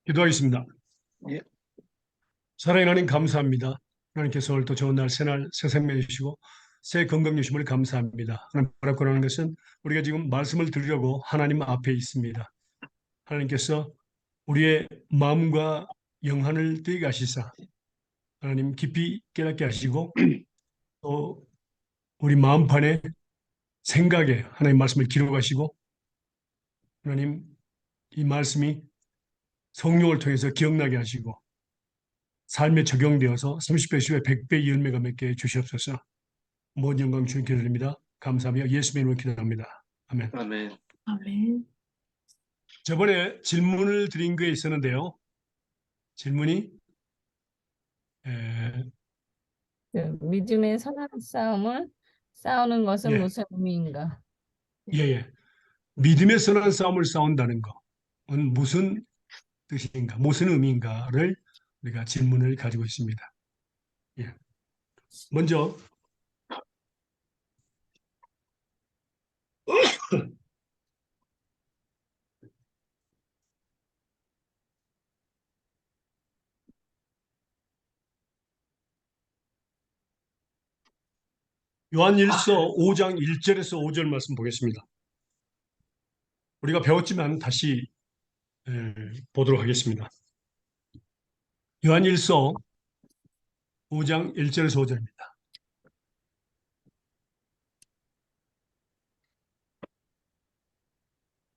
기도하겠습니다. 예, 사랑의 하나님 감사합니다. 하나님께서 오늘 또 좋은 날, 새날, 새 생명 주시고 새 건강 주심을 감사합니다. 하나님 바라고 하는 것은 우리가 지금 말씀을 들으려고 하나님 앞에 있습니다. 하나님께서 우리의 마음과 영혼을 뜨게 하시사 하나님 깊이 깨닫게 하시고 또 우리 마음판에 생각에 하나님 말씀을 기록하시고 하나님 이 말씀이 성령을 통해서 기억나게 하시고 삶에 적용되어서 30배, 10배, 100배 열매가 맺게 주시옵소서. 모든 영광 주님께 드립니다. 감사하며 예수님의 이름으로 기도합니다. 아멘. 아멘. 아멘. 저번에 질문을 드린 게 있었는데요. 질문이 믿음의 선한 싸움을 싸우는 것은 예, 무슨 의미인가? 예, 예. 믿음의 선한 싸움을 싸운다는 것은 무슨 뜻인가, 무슨 의미인가를 우리가 질문을 가지고 있습니다. 예. 먼저 요한일서 5장 1절에서 5절 말씀 보겠습니다. 우리가 배웠지만 다시 보도록 하겠습니다. 요한일서 5장 1절에서 5절입니다.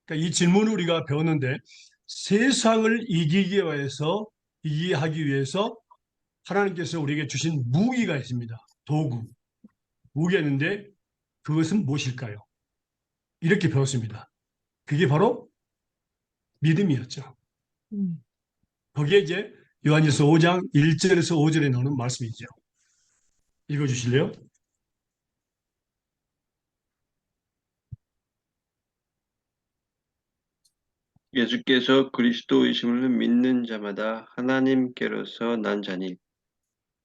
그러니까 이 질문을 우리가 배웠는데 세상을 이기하기 위해서 하나님께서 우리에게 주신 무기가 있습니다. 도구, 무기가 있는데 그것은 무엇일까요? 이렇게 배웠습니다. 그게 바로 믿음이었죠. 거기에 이제 요한일서 5장 1절에서 5절에 나오는 말씀이죠. 읽어주실래요? 예수께서 그리스도이심을 믿는 자마다 하나님께로서 난 자니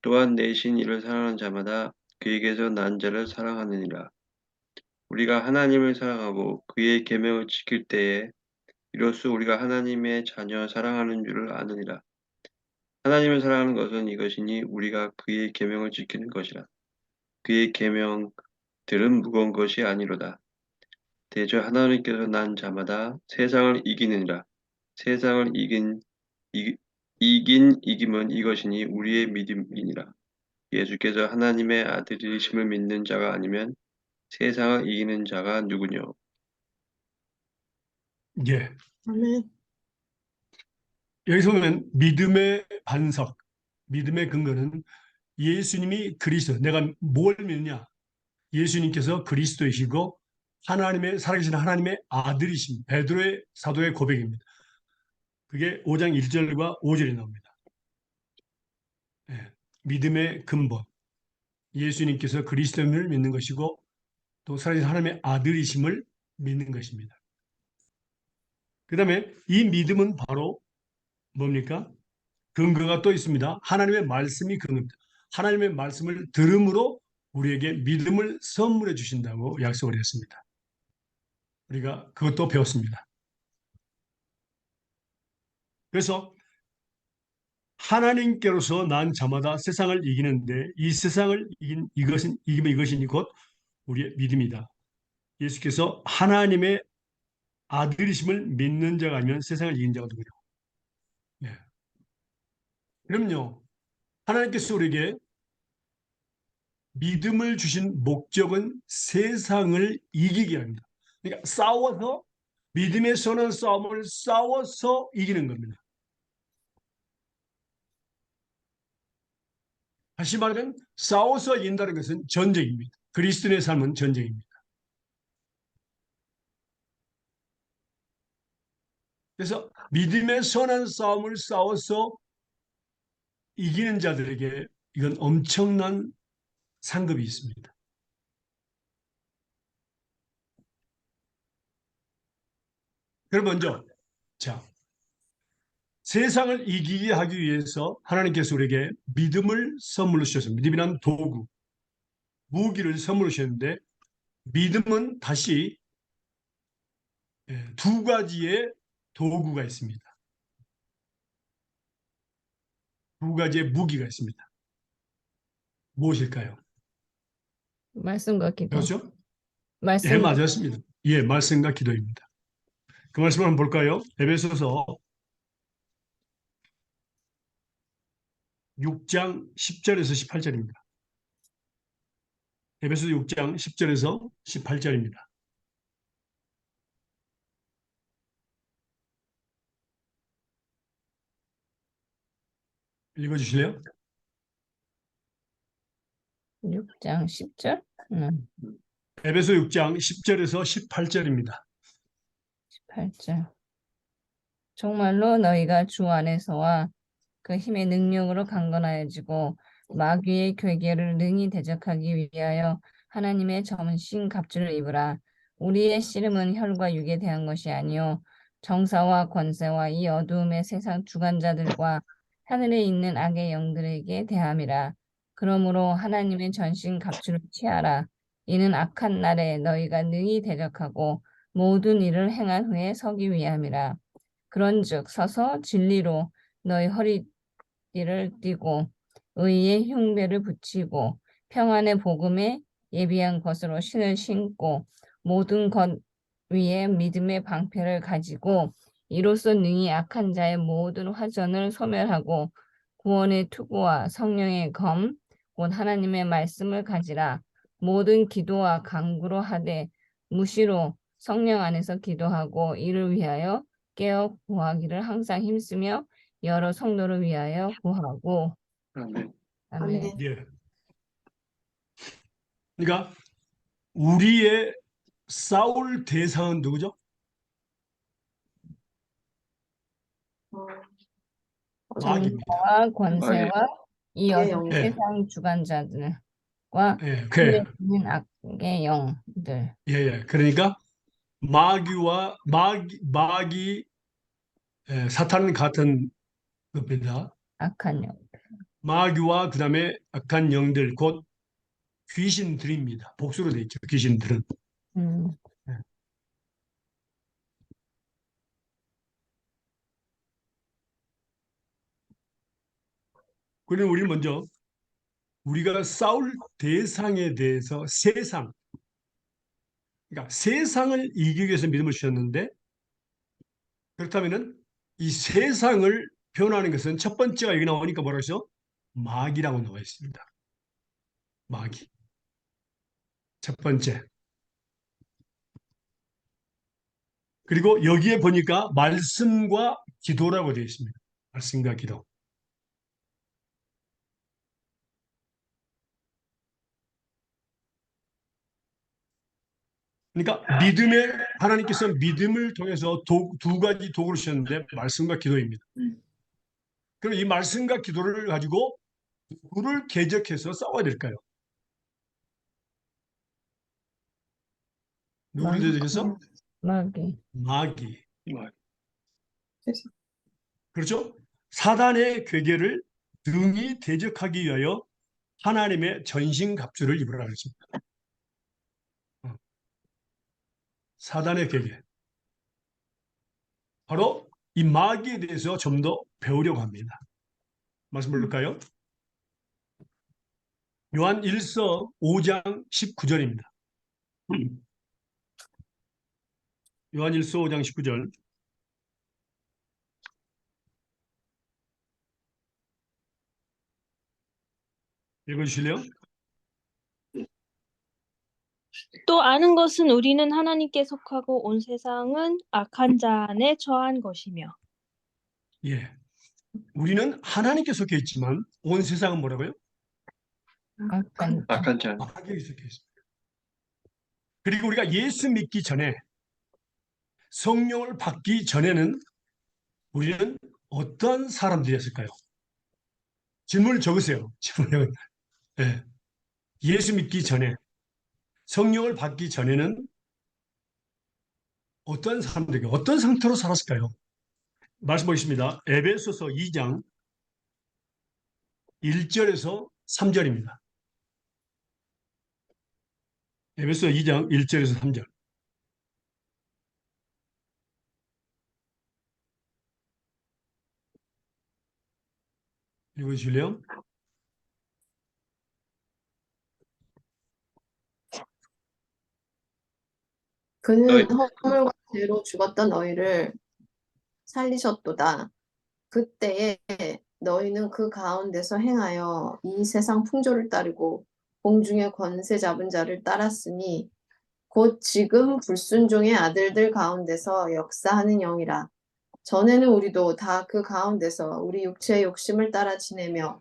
또한 내신 이를 사랑하는 자마다 그에게서 난 자를 사랑하느니라. 우리가 하나님을 사랑하고 그의 계명을 지킬 때에 이로써 우리가 하나님의 자녀 사랑하는 줄을 아느니라. 하나님을 사랑하는 것은 이것이니 우리가 그의 계명을 지키는 것이라. 그의 계명들은 무거운 것이 아니로다. 대저 하나님께서 난 자마다 세상을 이기느니라. 세상을 이김은 이것이니 우리의 믿음이니라. 예수께서 하나님의 아들이심을 믿는 자가 아니면 세상을 이기는 자가 누구뇨? 예. 아멘. 여기서 보면 믿음의 반석, 믿음의 근거는 예수님이 그리스도, 내가 뭘 믿느냐? 예수님께서 그리스도이시고 하나님의 살아계신 하나님의 아들이신 베드로의 사도의 고백입니다. 그게 5장 1절과 5절이 나옵니다. 예, 믿음의 근본, 예수님께서 그리스도임을 믿는 것이고 또 살아계신 하나님의 아들이심을 믿는 것입니다. 그 다음에 이 믿음은 바로 뭡니까? 근거가 또 있습니다. 하나님의 말씀이 근거입니다. 하나님의 말씀을 들음으로 우리에게 믿음을 선물해 주신다고 약속을 했습니다. 우리가 그것도 배웠습니다. 그래서 하나님께로서 난 자마다 세상을 이기는데 이 세상을 이기면 이것이니 곧 우리의 믿음이다. 예수께서 하나님의 아들이심을 믿는 자가 아니면 세상을 이긴 자가 누구냐? 네. 그럼요. 하나님께서 우리에게 믿음을 주신 목적은 세상을 이기게 합니다. 그러니까 싸워서 믿음의 선한 싸움을 싸워서 이기는 겁니다. 다시 말하면 싸워서 이긴다는 것은 전쟁입니다. 그리스도인의 삶은 전쟁입니다. 그래서 믿음의 선한 싸움을 싸워서 이기는 자들에게 이건 엄청난 상급이 있습니다. 그럼 먼저 자 세상을 이기게 하기 위해서 하나님께서 우리에게 믿음을 선물로 주셨습니다. 믿음이란 도구, 무기를 선물로 주셨는데 믿음은 다시 두 가지의 도구가 있습니다. 두 가지의 무기가 있습니다. 무엇일까요? 말씀과 기도. 그렇죠? 예, 말씀과 맞았습니다. 예, 말씀과 기도입니다. 그 말씀을 한번 볼까요? 에베소서 6장 10절에서 18절입니다. 에베소서 6장 10절에서 18절입니다. 읽어주실래요? 6장 10절? 에베소 6장 10절에서 18절입니다. 18절. 정말로 너희가 주 안에서와 그 힘의 능력으로 강건하여지고 마귀의 괴계를 능히 대적하기 위하여 하나님의 전신 갑주를 입으라. 우리의 씨름은 혈과 육에 대한 것이 아니요 정사와 권세와 이 어두움의 세상 주관자들과 하늘에 있는 악의 영들에게 대함이라. 그러므로 하나님의 전신 갑주를 취하라. 이는 악한 날에 너희가 능히 대적하고 모든 일을 행한 후에 서기 위함이라. 그런즉 서서 진리로 너희 허리띠를 띠고 의의 흉배를 붙이고 평안의 복음에 예비한 것으로 신을 신고 모든 것 위에 믿음의 방패를 가지고 이로써 능히 악한 자의 모든 화전을 소멸하고 구원의 투구와 성령의 검 곧 하나님의 말씀을 가지라. 모든 기도와 간구로 하되 무시로 성령 안에서 기도하고 이를 위하여 깨어 구하기를 항상 힘쓰며 여러 성도를 위하여 구하고. 아멘. 아멘. 예. 그러니까 우리의 싸울 대상은 누구죠? 마귀입니다. 정사와 권세와 마귀. 이 어둠 예, 세상 주관자들과 예, 힘에 있는 악의 영들. 예, 예. 그러니까 마귀, 예, 사탄은 같은 겁니다. 악한 영. 마귀와 그다음에 악한 영들, 곧 귀신들입니다. 복수로 되어 있죠. 귀신들은. 음, 예. 그러면 우리 먼저 우리가 싸울 대상에 대해서 그러니까 세상을 이기기 위해서 믿음을 주셨는데 그렇다면은 이 세상을 표현하는 것은 첫 번째가 여기 나오니까 뭐라고 하죠? 마귀라고 나와 있습니다. 마귀. 첫 번째. 그리고 여기에 보니까 말씀과 기도라고 되어 있습니다. 말씀과 기도. 그러니까 믿음의 하나님께서 믿음을 통해서 두 가지 도구를 주셨는데 말씀과 기도입니다. 그럼 이 말씀과 기도를 가지고 누구를 계적해서 싸워야 될까요? 누구를 마귀. 계적해서? 마귀. 마귀. 마귀. 그렇죠? 사단의 괴계를 등이 대적하기 위하여 하나님의 전신갑주를 입으라 그랬습니다. 사단의 괴계. 바로 이 마귀에 대해서 좀 더 배우려고 합니다. 말씀 볼까요? 요한 1서 5장 19절입니다. 요한 1서 5장 19절. 읽어주실래요? 또 아는 것은 우리는 하나님께 속하고 온 세상은 악한 자 안에 처한 것이며. 예. 우리는 하나님께 속해 있지만 온 세상은 뭐라고요? 악한 자. 악한 자. 마귀에 속해 있습니다. 그리고 우리가 예수 믿기 전에 성령을 받기 전에는 우리는 어떤 사람들이었을까요? 질문을 적으세요. 질문을. 예. 예수 믿기 전에 성령을 받기 전에는 어떤 사람들에게 어떤 상태로 살았을까요? 말씀 보겠습니다. 에베소서 2장 1절에서 3절입니다. 에베소서 2장 1절에서 3절. 읽어주실래요? 너희 그는 허물과 죄로 죽었던 너희를 살리셨도다. 그때에 너희는 그 가운데서 행하여 이 세상 풍조를 따르고 공중의 권세 잡은 자를 따랐으니 곧 지금 불순종의 아들들 가운데서 역사하는 영이라. 전에는 우리도 다 그 가운데서 우리 육체의 욕심을 따라 지내며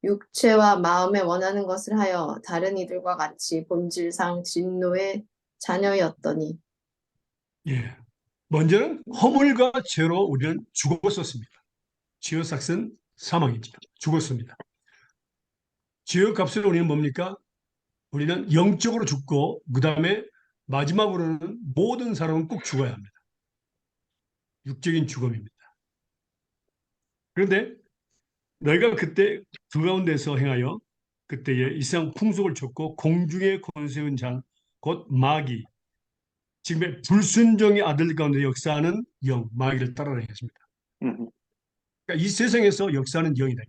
육체와 마음에 원하는 것을 하여 다른 이들과 같이 본질상 진노의 자녀였더니 예. 먼저는 허물과 죄로 우리는 죽었었습니다. 죄의 삭은 사망이죠. 죽었습니다. 죄의 값을 우리는 뭡니까? 우리는 영적으로 죽고 그 다음에 마지막으로는 모든 사람은 꼭 죽어야 합니다. 육적인 죽음입니다. 그런데 너희가 그때 그 가운데서 행하여 그때에 이상 풍속을 쫓고 공중의 권세운 장, 곧 마귀, 지금의 불순종의 아들 가운데 역사하는 영, 마귀를 따라라 했습니다. 음, 그러니까 이 세상에서 역사하는 영이다.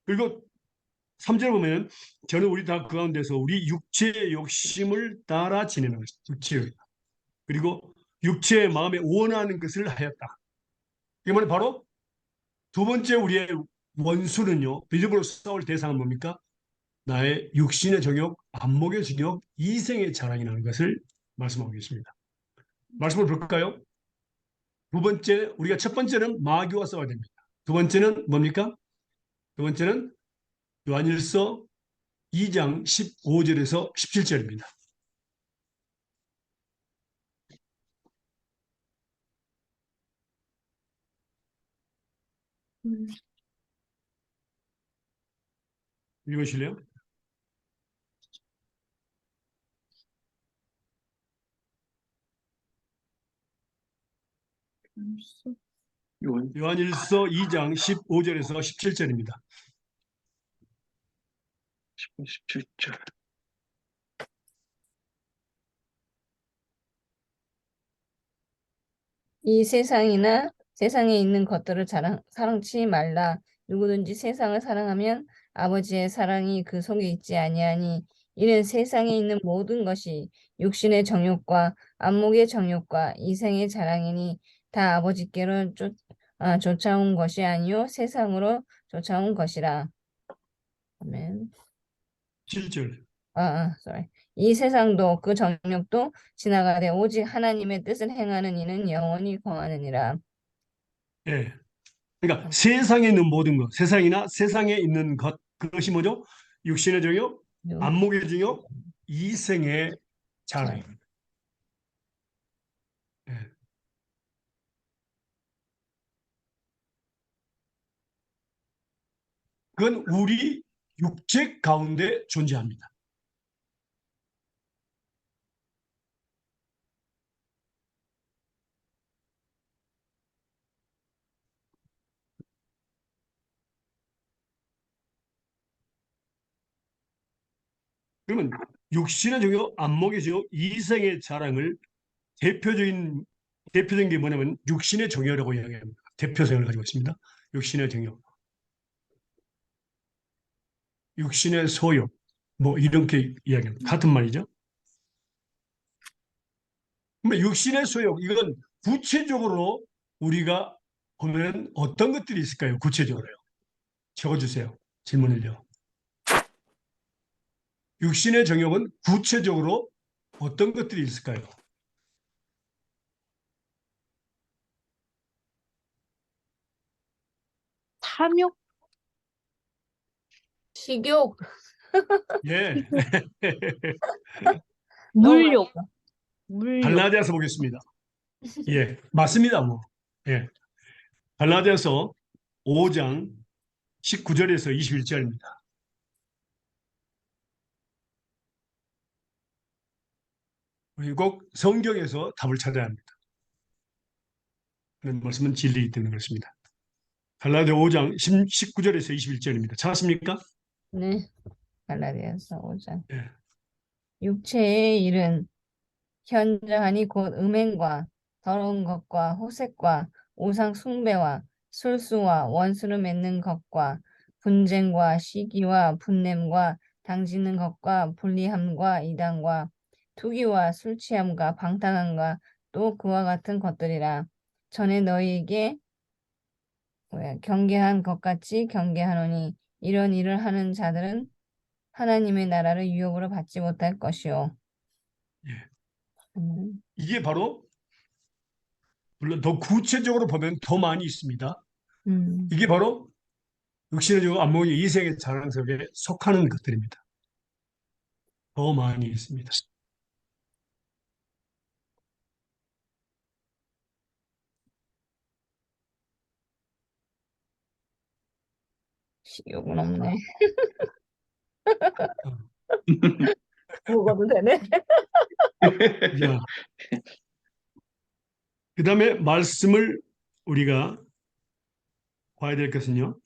그리고 3절 보면 저는 우리 다 그 가운데서 우리 육체의 욕심을 따라 지내는 것이다. 육체의. 그리고 육체의 마음에 원하는 것을 하였다. 이게 뭐냐 바로 두 번째 우리의 원수는요. 믿음으로 싸울 대상은 뭡니까? 나의 육신의 정욕, 안목의 정욕, 이생의 자랑이라는 것을 말씀하고 계십니다. 말씀을 볼까요? 두 번째, 우리가 첫 번째는 마귀와 싸워야 됩니다. 두 번째는 뭡니까? 두 번째는 요한일서 2장 15절에서 17절입니다. 읽으실래요? 요한 요한일서 2장 15절에서 17절입니다. 17절. 이 세상이나 세상에 있는 것들을 사랑치 말라. 누구든지 세상을 사랑하면 아버지의 사랑이 그 속에 있지 아니하니 이는 세상에 있는 모든 것이 육신의 정욕과 안목의 정욕과 이생의 자랑이니 다 아버지께로 쫓아온 것이 아니요 세상으로 쫓아온 것이라. 아멘. 7절. sorry. 이 세상도 그 정욕도 지나가되 오직 하나님의 뜻을 행하는 이는 영원히 거하느니라. 예. 그러니까 세상에 있는 모든 것, 세상이나 세상에 있는 것, 그것이 뭐죠? 육신의 정욕, 안목의 정욕, 이생의 자랑입니다. 예. 그건 우리 육체 가운데 존재합니다. 그러면 육신의 정욕, 안목의 정욕, 이생의 자랑을 대표적인 게 뭐냐면 육신의 정욕이라고 이야기합니다. 대표성을 가지고 있습니다. 육신의 정욕, 육신의 소욕, 뭐 이렇게 이야기합니다. 같은 말이죠. 그러면 육신의 소욕, 이건 구체적으로 우리가 보면 어떤 것들이 있을까요? 구체적으로요. 적어주세요. 질문을요. 육신의 정욕은 구체적으로 어떤 것들이 있을까요? 탐욕, 식욕. 예. 물욕, 물욕. 갈라디아서 보겠습니다. 예, 맞습니다. 뭐. 예. 갈라디아서 5장 19절에서 21절입니다. 우리 꼭 성경에서 답을 찾아야 합니다. 그런 말씀은 진리이기 때문에 그렇습니다. 갈라디아 5장 19절에서 21절입니다. 찾았습니까? 네. 갈라디아서 5장. 예. 육체의 일은 현저하니 곧 음행과 더러운 것과 호색과 우상 숭배와 술수와 원수를 맺는 것과 분쟁과 시기와 분냄과 당지는 것과 불리함과 이단과 투기와 술 취함과 방탕함과 또 그와 같은 것들이라. 전에 너희에게 경계한 것 같이 경계하노니 이런 일을 하는 자들은 하나님의 나라를 유업으로 받지 못할 것이요. 예. 음, 이게 바로 물론 더 구체적으로 보면 더 많이 있습니다. 음. 이게 바로 육신의 안목의 이생의 자랑스럽게 속하는 것들입니다. 더 많이 있습니다. 식욕은 없네. 어, 먹어도 되네. 자, 그 다음에 말씀을 우리가 봐야 될 것은요.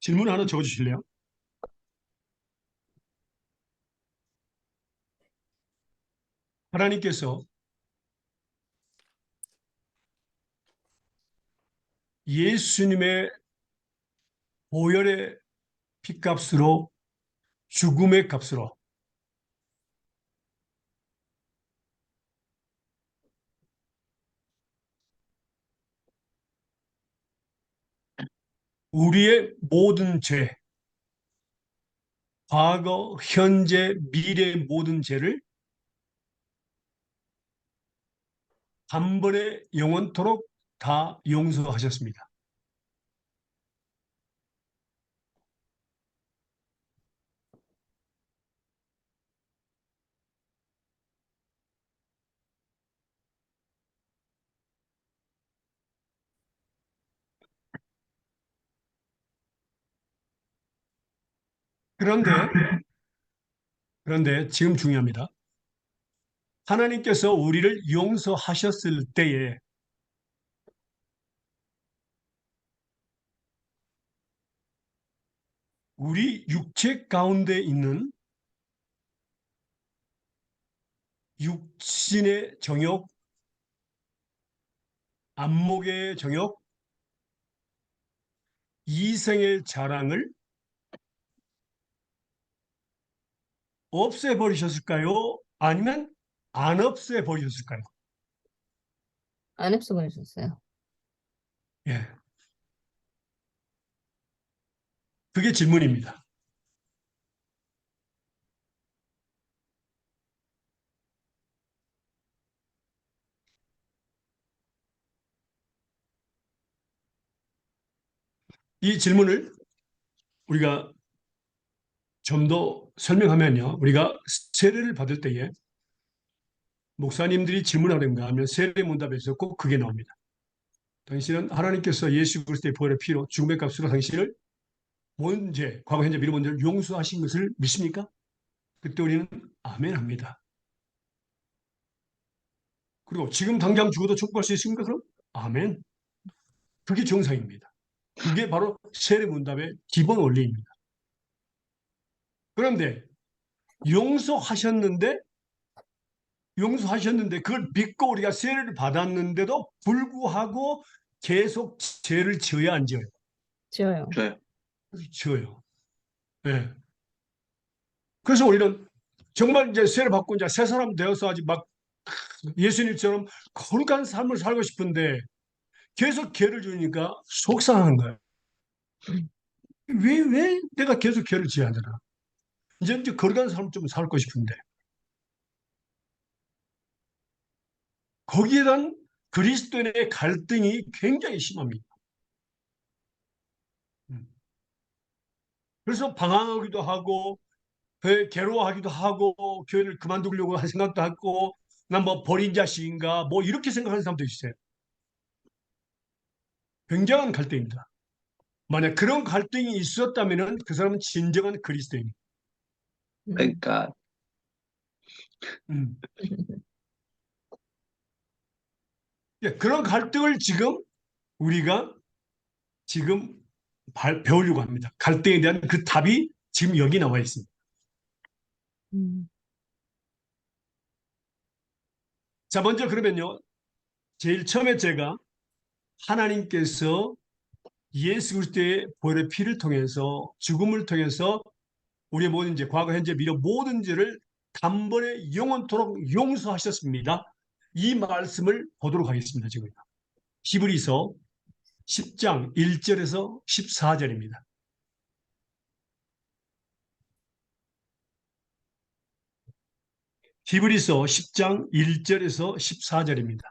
질문 하나 적어주실래요? 하나님께서 예수님의 보혈의 피값으로 죽음의 값으로 우리의 모든 죄, 과거, 현재, 미래의 모든 죄를 단번에 영원토록 다 용서하셨습니다. 그런데, 그런데 지금 중요합니다. 하나님께서 우리를 용서하셨을 때에 우리 육체 가운데 있는 육신의 정욕, 안목의 정욕, 이생의 자랑을 없애버리셨을까요? 아니면 안 없애버리셨을까요? 안 흡수 보내셨어요. 예, 그게 질문입니다. 이 질문을 우리가 좀 더 설명하면요. 우리가 세례를 받을 때에 목사님들이 질문하는가 하면 세례 문답에서 꼭 그게 나옵니다. 당신은 하나님께서 예수 그리스도의 보혈의 피로 죽음의 값으로 당신을 모든 죄, 과거, 현재, 미래 문제를 용서하신 것을 믿습니까? 그때 우리는 아멘 합니다. 그리고 지금 당장 죽어도 축복할 수 있습니까? 그럼 아멘. 그게 정상입니다. 그게 바로 세례 문답의 기본 원리입니다. 그런데 용서하셨는데 용서하셨는데 그걸 믿고 우리가 세례를 받았는데도 불구하고 계속 죄를 지어야 안 지어요? 지어요. 네. 지어요. 네. 그래서 우리는 정말 이제 세례 받고 이제 새 사람 되어서 아직 막 예수님처럼 거룩한 삶을 살고 싶은데 계속 죄를 지으니까 속상한 거예요. 왜 내가 계속 죄를 지어야 되나? 이제 거룩한 삶을 좀 살고 싶은데 거기에 대한 그리스도인의 갈등이 굉장히 심합니다. 음. 그래서 방황하기도 하고 괴로워하기도 하고 교회를 그만두려고 한 생각도 하고 난 뭐 버린 자식인가 뭐 이렇게 생각하는 사람도 있어요. 굉장한 갈등입니다. 만약 그런 갈등이 있었다면은 그 사람은 진정한 그리스도입니다. 그러니까 음. 예, 그런 갈등을 지금 우리가 지금 배우려고 합니다. 갈등에 대한 그 답이 지금 여기 나와 있습니다. 음. 자, 먼저 그러면요. 제일 처음에 제가 하나님께서 예수 그리스도의 보혈의 피를 통해서 죽음을 통해서 우리의 모든 죄, 과거, 현재, 미래 모든 죄를 단번에 영원토록 용서하셨습니다. 이 말씀을 보도록 하겠습니다. 지금 히브리서 10장 1절에서 14절입니다. 히브리서 10장 1절에서 14절입니다.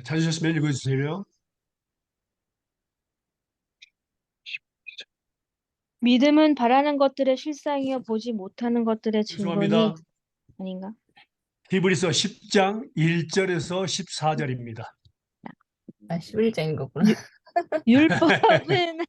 찾으셨으면 읽어주세요. 믿음은 바라는 것들의 실상이요 보지 못하는 것들의 증거니 죄송합니다. 아닌가? 히브리서 10장 1절에서 14절입니다. 아, 11장인 거구나. 율법은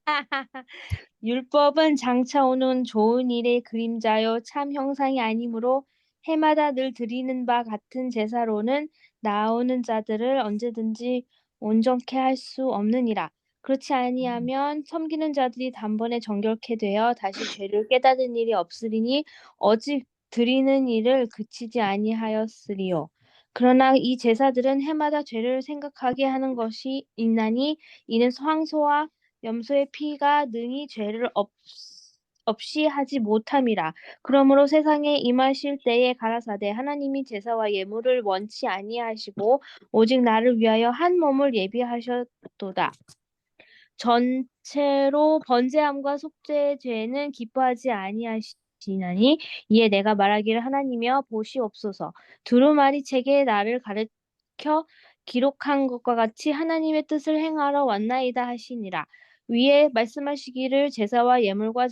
율법은 장차 오는 좋은 일의 그림자요 참 형상이 아니므로 해마다 늘 드리는 바 같은 제사로는 나오는 자들을 언제든지 온전케 할 수 없느니라. 그렇지 아니하면 섬기는 자들이 단번에 정결케 되어 다시 죄를 깨닫는 일이 없으리니 오직 드리는 일을 그치지 아니하였으리요. 그러나 이 제사들은 해마다 죄를 생각하게 하는 것이 있나니 이는 황소와 염소의 피가 능히 죄를 없이 하지 못함이라. 그러므로 세상에 임하실 때에 가라사대 하나님이 제사와 예물을 원치 아니하시고 오직 나를 위하여 한 몸을 예비하셨도다. 전체로 번제함과 속죄의 죄는 기뻐하지 아니하시나니 이에 내가 말하기를 하나님이여 보시옵소서. 두루마리 책에 나를 가르쳐 기록한 것과 같이 하나님의 뜻을 행하러 왔나이다 하시니라. 위에 말씀하시기를 제사와 예물과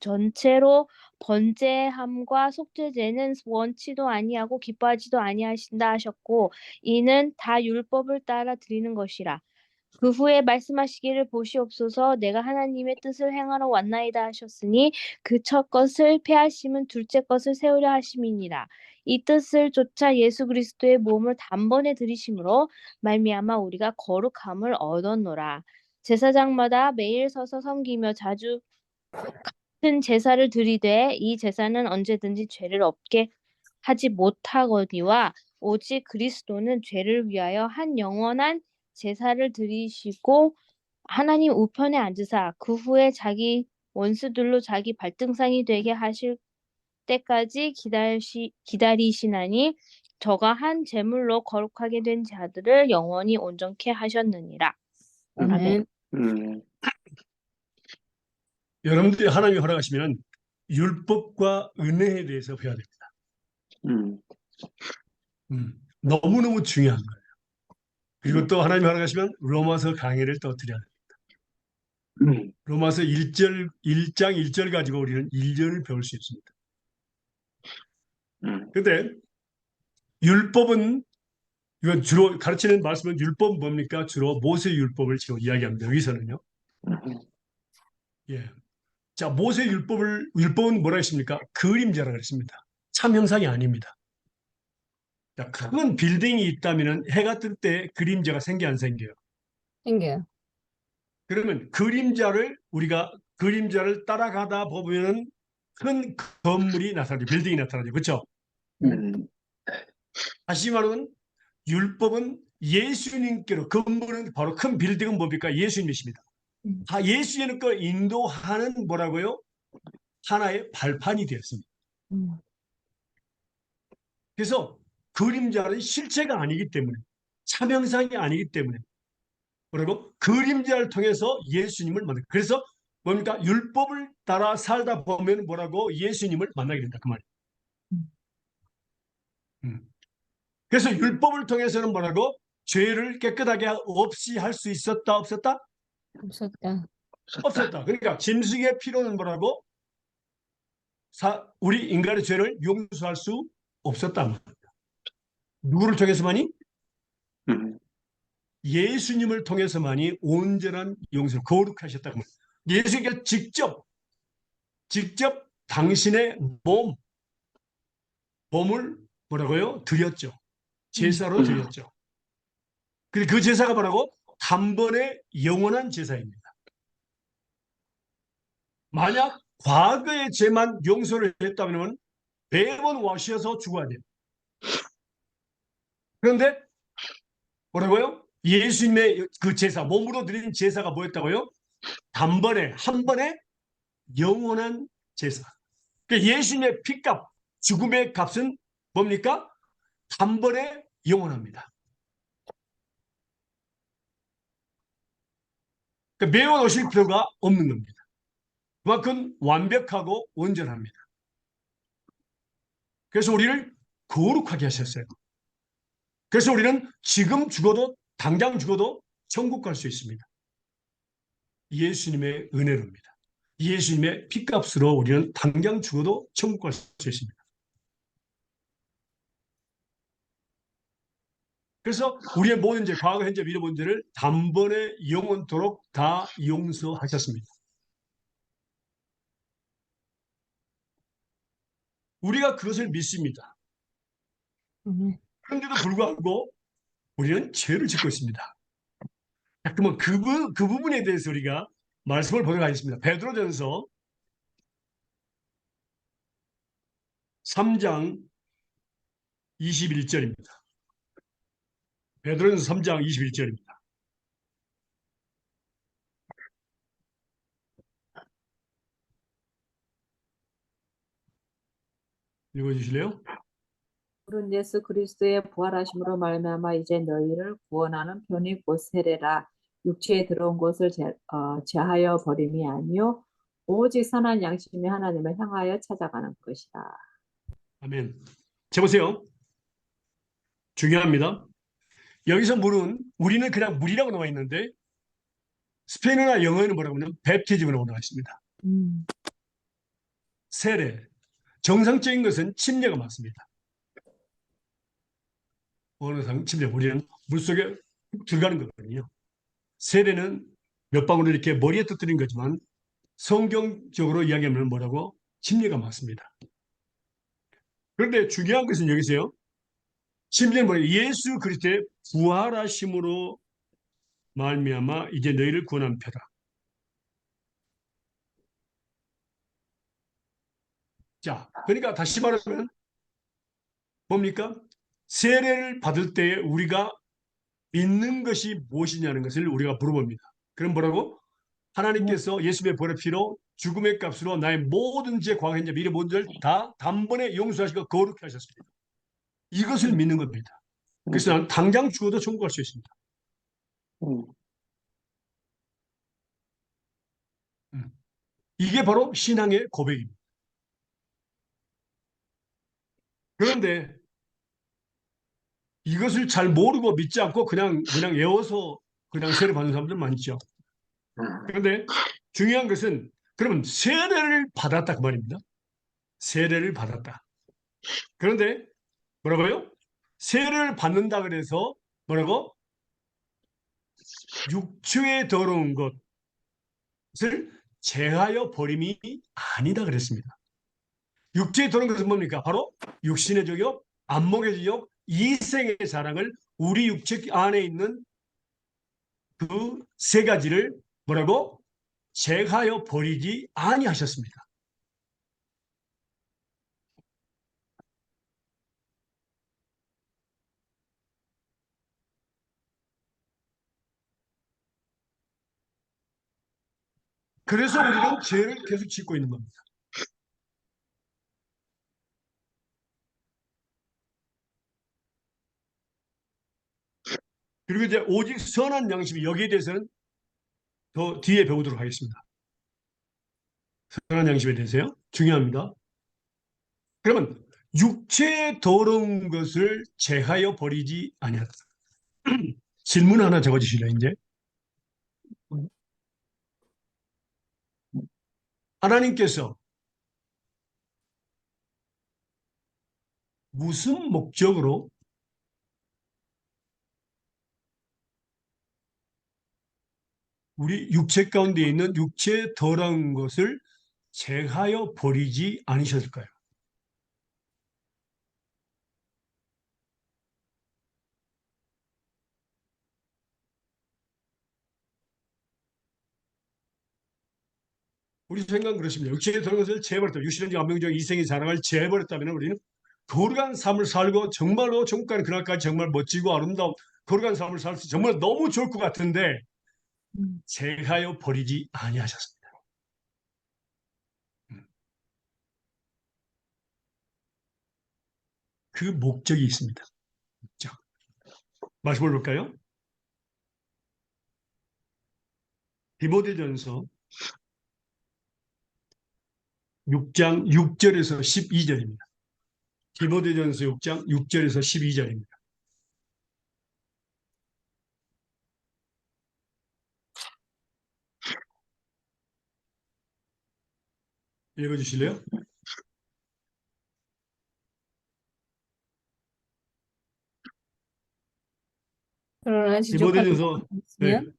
전체로 번제함과 속죄제는 원치도 아니하고 기뻐하지도 아니하신다 하셨고 이는 다 율법을 따라 드리는 것이라. 그 후에 말씀하시기를 보시옵소서 내가 하나님의 뜻을 행하러 왔나이다 하셨으니 그 첫 것을 폐하심은 둘째 것을 세우려 하심이니라. 이 뜻을 쫓아 예수 그리스도의 몸을 단번에 들이심으로 말미암아 우리가 거룩함을 얻었노라. 제사장마다 매일 서서 섬기며 자주 같은 제사를 드리되 이 제사는 언제든지 죄를 없게 하지 못하거니와 오직 그리스도는 죄를 위하여 한 영원한 제사를 드리시고 하나님 우편에 앉으사 그 후에 자기 원수들로 자기 발등상이 되게 하실 때까지 기다리시나니 저가 한 제물로 거룩하게 된 자들을 영원히 온전케 하셨느니라. 아멘. 음, 여러분들이 하나님이 허락하시면 율법과 은혜에 대해서 배워야 됩니다. 음, 너무너무 중요한 거예요. 그리고 또 하나님이 허락하시면 로마서 강의를 또 드려야 돼요. 로마서 1장 1절 가지고 우리는 1년을 배울 수 있습니다. 근데 율법은 이건 주로 가르치는 말씀은 율법은 뭡니까? 주로 모세 율법을 지금 이야기합니다. 여기서는요. 예. 자, 모세 율법은 뭐라 했습니까? 그림자라 그랬습니다. 참 형상이 아닙니다. 자, 큰 빌딩이 있다면 해가 뜰 때 그림자가 생겨 안 생겨요? 생겨요. 그러면 우리가 그림자를 따라가다 보면은 큰 건물이 나타나죠. 빌딩이 나타나죠. 그렇죠? 음, 다시 말하면 율법은 예수님께로 건물은 바로 큰 빌딩은 뭡니까? 예수님이십니다. 다 예수님께 인도하는 뭐라고요? 하나의 발판이 되었습니다. 음. 그래서 그림자는 실체가 아니기 때문에 참형상이 아니기 때문에 그리고 그림자를 통해서 예수님을 만나. 그래서 뭡니까? 율법을 따라 살다 보면 뭐라고? 예수님을 만나게 된다. 그 말이에요. 음. 그래서 율법을 통해서는 뭐라고? 죄를 깨끗하게 없이 할 수 있었다, 없었다? 없었다. 없었다. 그러니까 짐승의 피로는 뭐라고? 우리 인간의 죄를 용서할 수 없었단 말이에요. 누구를 통해서만이? 음, 예수님을 통해서만이 온전한 용서를 거룩하셨다고 합니다. 예수님께서 직접 당신의 몸을 뭐라고요? 드렸죠. 제사로 드렸죠. 근데 그 제사가 뭐라고? 단번에 영원한 제사입니다. 만약 과거의 죄만 용서를 했다면 매번 와셔서 죽어야 돼요. 그런데 뭐라고요? 예수님의 그 제사, 몸으로 드린 제사가 뭐였다고요? 단번에, 한 번에 영원한 제사. 그러니까 예수님의 피값, 죽음의 값은 뭡니까? 단번에 영원합니다. 그러니까 매번 오실 필요가 없는 겁니다. 그만큼 완벽하고 온전합니다. 그래서 우리를 거룩하게 하셨어요. 그래서 우리는 지금 죽어도 당장 죽어도 천국 갈 수 있습니다. 예수님의 은혜로입니다. 예수님의 피값으로 우리는 당장 죽어도 천국 갈 수 있습니다. 그래서 우리의 모든 죄, 과거, 현재, 미래 모든 죄를 단번에 영원토록 다 용서하셨습니다. 우리가 그것을 믿습니다. 그런데도 불구하고 우리는 죄를 짓고 있습니다. 자, 그러면 그 부분에 대해서 우리가 말씀을 보도록 하겠습니다. 베드로전서 3장 21절입니다. 베드로전서 3장 21절입니다. 읽어주실래요? 푸른 예수 그리스도의 부활하심으로 말미암아 이제 너희를 구원하는 편이 곧 세례라. 육체에 들어온 것을 제하여 버림이 아니요 오직 선한 양심이 하나님을 향하여 찾아가는 것이라. 아멘. 자, 보세요. 중요합니다. 여기서 물은 우리는 그냥 물이라고 나와 있는데 스페인어나 영어에는 뭐라고 하냐면 벨티즘이라고 나와 있습니다. 세례. 정상적인 것은 침례가 맞습니다. 언어상 침례. 우리는 물속에 들어가는 거거든요. 세례는 몇 방울을 이렇게 머리에 터뜨린 거지만 성경적으로 이야기하면 뭐라고? 침례가 맞습니다. 그런데 중요한 것은 여기서요. 침례는 뭐예요? 예수 그리스도의 부활하심으로 말미암아 이제 너희를 구원한 표다. 자, 그러니까 다시 말하면 뭡니까? 세례를 받을 때 우리가 믿는 것이 무엇이냐는 것을 우리가 물어봅니다. 그럼 뭐라고? 하나님께서 예수님의 보혈의 피로 죽음의 값으로 나의 모든 죄, 과거, 현재, 미래 모든 죄를 다 단번에 용서하시고 거룩히 하셨습니다. 이것을 믿는 겁니다. 그래서 나는 당장 죽어도 천국 갈 수 있습니다. 이게 바로 신앙의 고백입니다. 그런데 이것을 잘 모르고 믿지 않고 그냥 외워서 그냥 세례 받는 사람들 많죠. 그런데 중요한 것은 그러면 세례를 받았다 그 말입니다. 세례를 받았다. 그런데 뭐라고요? 세례를 받는다 그래서 뭐라고? 육체에 더러운 것을 제하여 버림이 아니다 그랬습니다. 육체에 더러운 것은 뭡니까? 바로 육신의 정욕, 안목의 정욕, 이생의 사랑을 우리 육체 안에 있는 그 세 가지를 뭐라고? 제하여 버리지 아니하셨습니다. 그래서 우리는 죄를 계속 짓고 있는 겁니다. 그리고 이제 오직 선한 양심이 여기에 대해서는 더 뒤에 배우도록 하겠습니다. 선한 양심에 대해서요. 중요합니다. 그러면 육체의 더러운 것을 제하여 버리지 아니하다. 질문 하나 적어주실래요, 이제? 하나님께서 무슨 목적으로 우리 육체 가운데 있는 육체의 더러운 것을 제하여 버리지 않으셨을까요? 우리 생각은 그렇습니다. 육체의 더러운 것을 제해버렸다. 육신적 안명적 이생의 자랑을 제해버렸다면 우리는 거룩한 삶을 살고 정말로 천국가는 그날까지 정말 멋지고 아름다운 거룩한 삶을 살 수 정말 너무 좋을 것 같은데 제하여 버리지 아니하셨습니다. 그 목적이 있습니다. 자, 말씀을 볼까요? 디모데전서 6장 6절에서 12절입니다. 디모데전서 6장 6절에서 12절입니다. 읽어주실래요? 그러나 지족하는 디모데전서 마음이 네, 있으면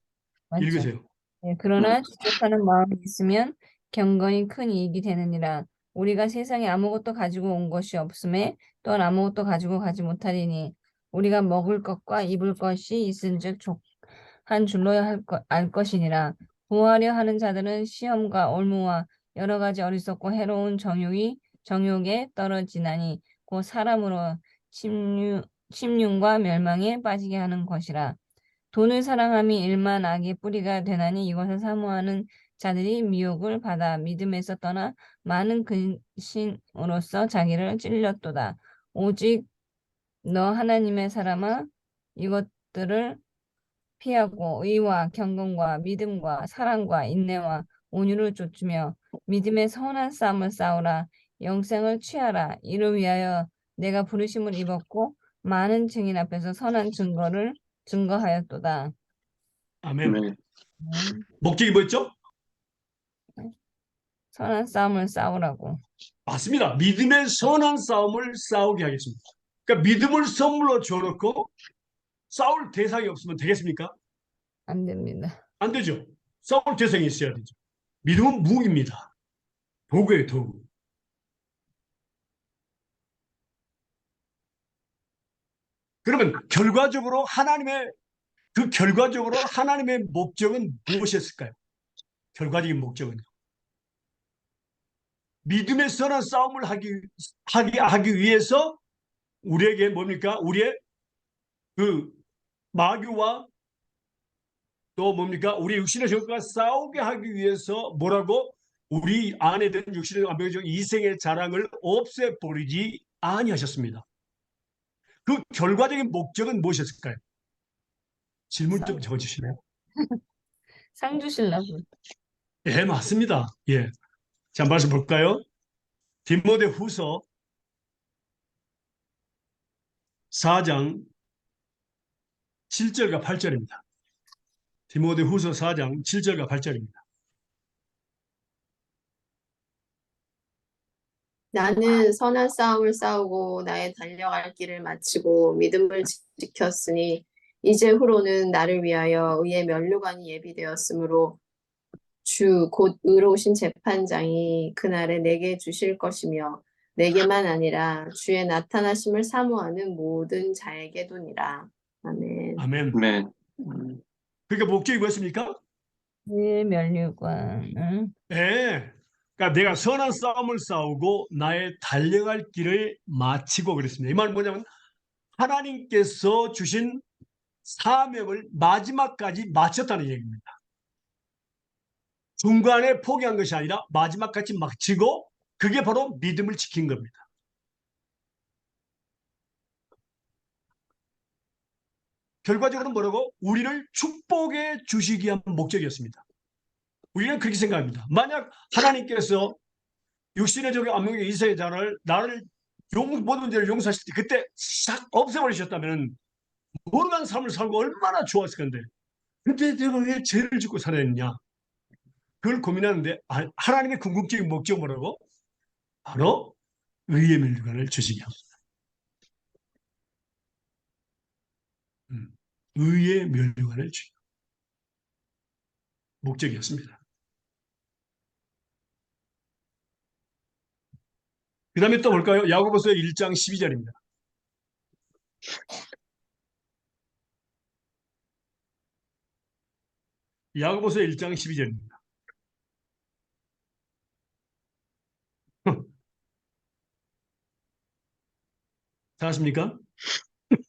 맞죠? 읽으세요. 예, 그러나 지족하는 마음이 있으면 경건이 큰 이익이 되느니라. 우리가 세상에 아무것도 가지고 온 것이 없음에 또한 아무것도 가지고 가지 못하리니 우리가 먹을 것과 입을 것이 있은즉 한 줄로 알 것이니라. 구하려 하는 자들은 시험과 올무와 여러 가지 어리석고 해로운 정욕에 떨어지나니 곧 사람으로 침륜과 멸망에 빠지게 하는 것이라. 돈을 사랑함이 일만 악의 뿌리가 되나니 이것을 사모하는 자들이 미혹을 받아 믿음에서 떠나 많은 근심으로써 자기를 찔렸도다. 오직 너 하나님의 사람아 이것들을 피하고 의와 경건과 믿음과 사랑과 인내와 온유를 좇으며 믿음의 선한 싸움을 싸우라. 영생을 취하라. 이를 위하여 내가 부르심을 입었고 많은 증인 앞에서 선한 증거를 증거하였도다. 아멘. 네. 목적이 뭐였죠? 선한 싸움을 싸우라고. 맞습니다. 믿음의 선한 싸움을 싸우게 하겠습니다. 그러니까 믿음을 선물로 줘놓고 싸울 대상이 없으면 되겠습니까? 안 됩니다. 안 되죠. 싸울 대상이 있어야 되죠. 믿음은 무기입니다. 도구예요, 도구. 그러면 결과적으로 하나님의 목적은 무엇이었을까요? 결과적인 목적은요. 믿음의 선한 싸움을 하기 위해서 우리에게 뭡니까? 우리의 그 마귀와 또 뭡니까? 우리 육신의 정과 싸우게 하기 위해서 뭐라고? 우리 안에 든 육신의 완벽적 이생의 자랑을 없애버리지 아니하셨습니다. 그 결과적인 목적은 무엇이었을까요? 질문 좀 적어주시나요? 상 주실라고. 예, 맞습니다. 예. 자, 말씀 볼까요? 디모데 후서 4장 7절과 8절입니다. 디모데 후서 4장 7절과 8절입니다. 나는 선한 싸움을 싸우고 나의 달려갈 길을 마치고 믿음을 지켰으니 이제 후로는 나를 위하여 의의 면류관이 예비되었으므로 주 곧 의로우신 재판장이 그날에 내게 주실 것이며 내게만 아니라 주의 나타나심을 사모하는 모든 자에게도니라. 아멘. 아멘. 네. 그러니까 목적이 뭐였습니까? 면류관. 예. 그러니까 내가 선한 싸움을 싸우고 나의 달려갈 길을 마치고 그랬습니다. 이 말은 뭐냐면 하나님께서 주신 사명을 마지막까지 마쳤다는 얘기입니다. 중간에 포기한 것이 아니라 마지막까지 마치고 그게 바로 믿음을 지킨 겁니다. 결과적으로 뭐라고? 우리를 축복해 주시기 위한 목적이었습니다. 우리는 그렇게 생각합니다. 만약 하나님께서 육신의 적의 암명의 이세의 자를 나를 모든 문제를 용서하실 때 그때 싹 없애버리셨다면 모르는 삶을 살고 얼마나 좋았을 건데 근데 내가 왜 죄를 짓고 살아야 했냐 그걸 고민하는데 하나님의 궁극적인 목적은 뭐라고? 바로 의의 면류관을 주시게 합니다. 의의 멸류관을 주기 목적이었습니다. 그 다음에 또 볼까요? 야고보서 1장 12절입니다. 야고보서 1장 12절입니다. 다 아십니까?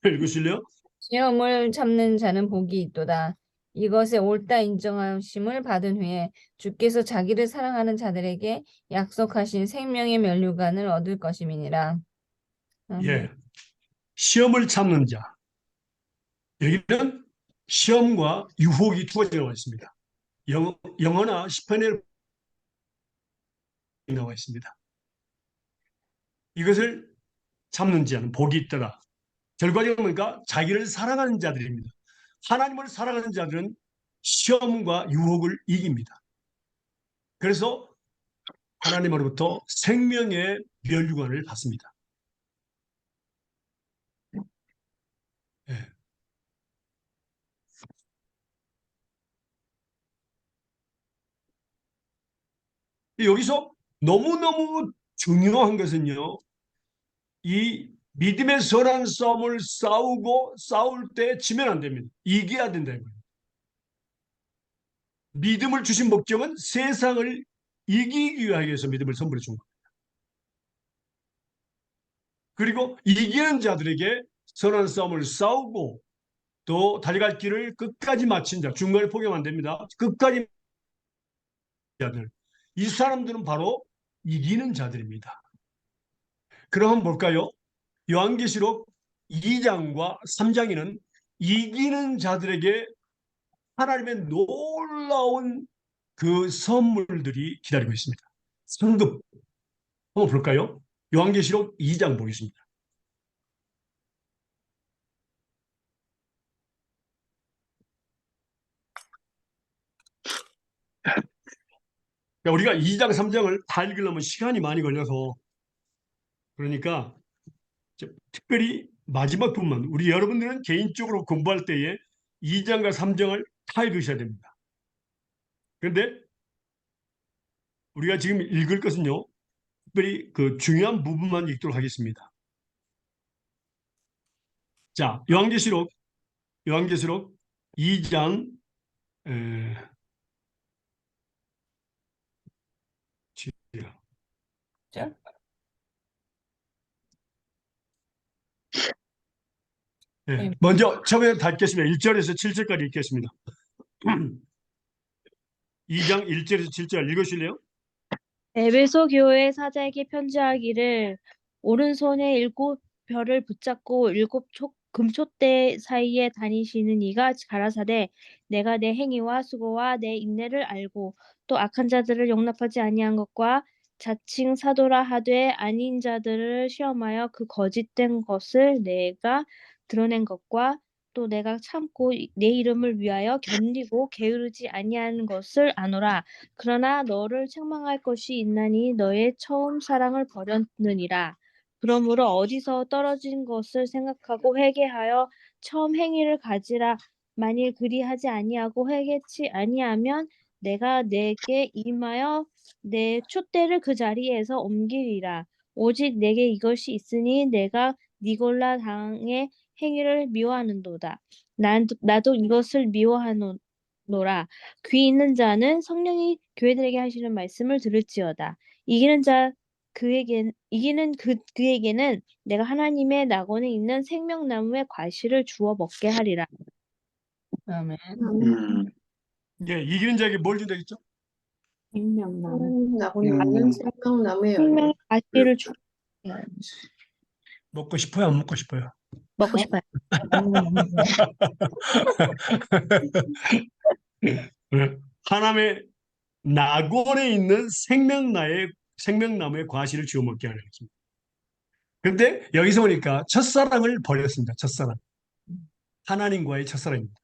읽으실래요? 시험을 참는 자는 복이 있도다. 이것에 옳다 인정하심을 받은 후에 주께서 자기를 사랑하는 자들에게 약속하신 생명의 면류관을 얻을 것임이니라. 아멘. 예. 시험을 참는 자. 여기는 시험과 유혹이 두 가지 나와 있습니다. 영어나 시편에 나와 있습니다. 이것을 참는 자는 복이 있더라. 결과적으로 보니까 자기를 사랑하는 자들입니다. 하나님을 사랑하는 자들은 시험과 유혹을 이깁니다. 그래서 하나님으로부터 생명의 멸류관을 받습니다. 예. 여기서 너무너무 중요한 것은요, 이 믿음의 선한 싸움을 싸울 때 지면 안 됩니다. 이겨야 된다는 거예요. 믿음을 주신 목적은 세상을 이기기 위해서 믿음을 선물해 준 거예요. 그리고 이기는 자들에게 선한 싸움을 싸우고 또 달려갈 길을 끝까지 마친 자, 중간에 포기하면 안 됩니다. 끝까지 자들. 이 사람들은 바로 이기는 자들입니다. 그럼 한번 볼까요? 요한계시록 2장과 3장에는 이기는 자들에게 하나님의 놀라운 그 선물들이 기다리고 있습니다. 성급. 한번 볼까요? 요한계시록 2장 보겠습니다. 우리가 2장, 3장을 다 읽으려면 시간이 많이 걸려서 그러니까 특별히 마지막 부분만 우리 여러분들은 개인적으로 공부할 때에 2장과 3장을 다 읽으셔야 됩니다. 그런데 우리가 지금 읽을 것은요, 특별히 그 중요한 부분만 읽도록 하겠습니다. 자, 요한계시록 2장 자, 네. 먼저 처음에 다 읽겠습니다. 1절에서 7절까지 읽겠습니다. 2장 1절에서 7절 읽으실래요? 에베소 교회 사자에게 편지하기를 오른손에 7별을 붙잡고 7금촛대 사이에 다니시는 이가 가라사대 내가 내 행위와 수고와 내 인내를 알고 또 악한 자들을 용납하지 아니한 것과 자칭 사도라 하되 아닌 자들을 시험하여 그 거짓된 것을 내가 드러낸 것과 또 내가 참고 내 이름을 위하여 견디고 게으르지 아니하는 것을 아노라. 그러나 너를 책망할 것이 있나니 너의 처음 사랑을 버렸느니라. 그러므로 어디서 떨어진 것을 생각하고 회개하여 처음 행위를 가지라. 만일 그리하지 아니하고 회개치 아니하면 내가 내게 임하여 내 촛대를 그 자리에서 옮기리라. 오직 내게 이것이 있으니 내가 니골라 당의 행위를 미워하는도다. 나도 이것을 미워하노라. 귀 있는 자는 성령이 교회들에게 하시는 말씀을 들을지어다. 이기는 그에게는 내가 하나님의 낙원에 있는 생명나무의 과실을 주어 먹게 하리라. 아멘. 예, 이기는 자에게 뭘 준다 했죠? 생명나무. 나고는 있는 생명나무의 열매. 생명의 과실을 주 먹고 싶어요, 안 먹고 싶어요? 먹고 싶어요. 하나님의 낙원에 있는 생명나무의 과실을 주워 먹게 하는 것입니다. 그런데 여기서 보니까 첫사랑을 버렸습니다. 첫사랑. 하나님과의 첫사랑입니다.